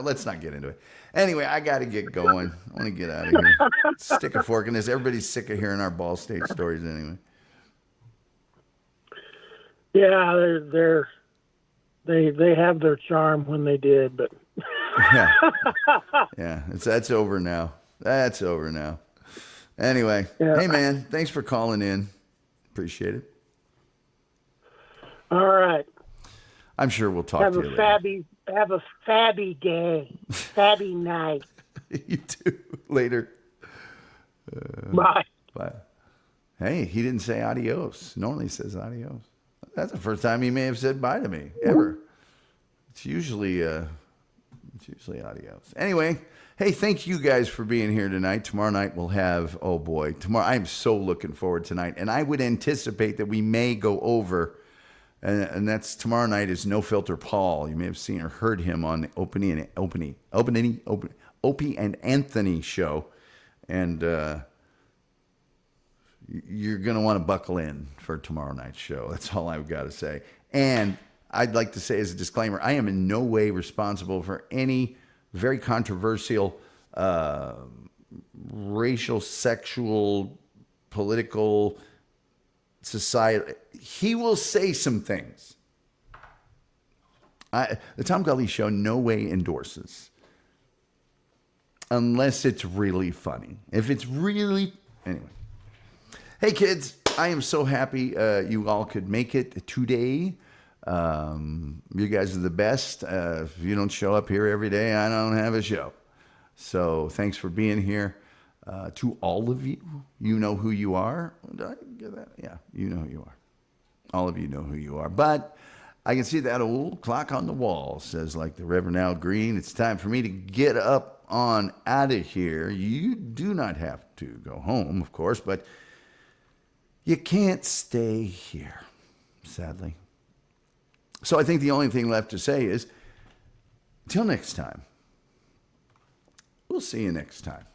S1: let's not get into it. Anyway, I got to get going. I want to get out of here. Stick a fork in this. Everybody's sick of hearing our Ball State stories anyway.
S2: Yeah, they have their charm when they did, but
S1: yeah, that's over now. That's over now. Anyway, Hey man, thanks for calling in. Appreciate it.
S2: All right.
S1: I'm sure we'll talk to you later.
S2: Have a fabby day, fabby night.
S1: You too. Later.
S2: Bye.
S1: Bye. Hey, he didn't say adios. Normally he says adios. That's the first time he may have said bye to me ever. It's usually adios. Anyway, hey, thank you guys for being here tonight. Tomorrow night we'll have, tomorrow I'm so looking forward tonight. And I would anticipate that we may go over, and that's tomorrow night is No Filter Paul. You may have seen or heard him on the Opie and Anthony show. And you're going to want to buckle in for tomorrow night's show. That's all I've got to say. And I'd like to say as a disclaimer, I am in no way responsible for any very controversial racial, sexual, political, society. He will say some things. The Tom Gully Show no way endorses, unless it's really funny. If it's really, anyway. Hey kids, I am so happy you all could make it today. You guys are the best. If you don't show up here every day, I don't have a show. So thanks for being here. To all of you, you know who you are. Did I get that? Yeah, you know who you are. All of you know who you are. But I can see that old clock on the wall says, like the Reverend Al Green, it's time for me to get up on out of here. You do not have to go home, of course, but you can't stay here, sadly. So I think the only thing left to say is, until next time, we'll see you next time.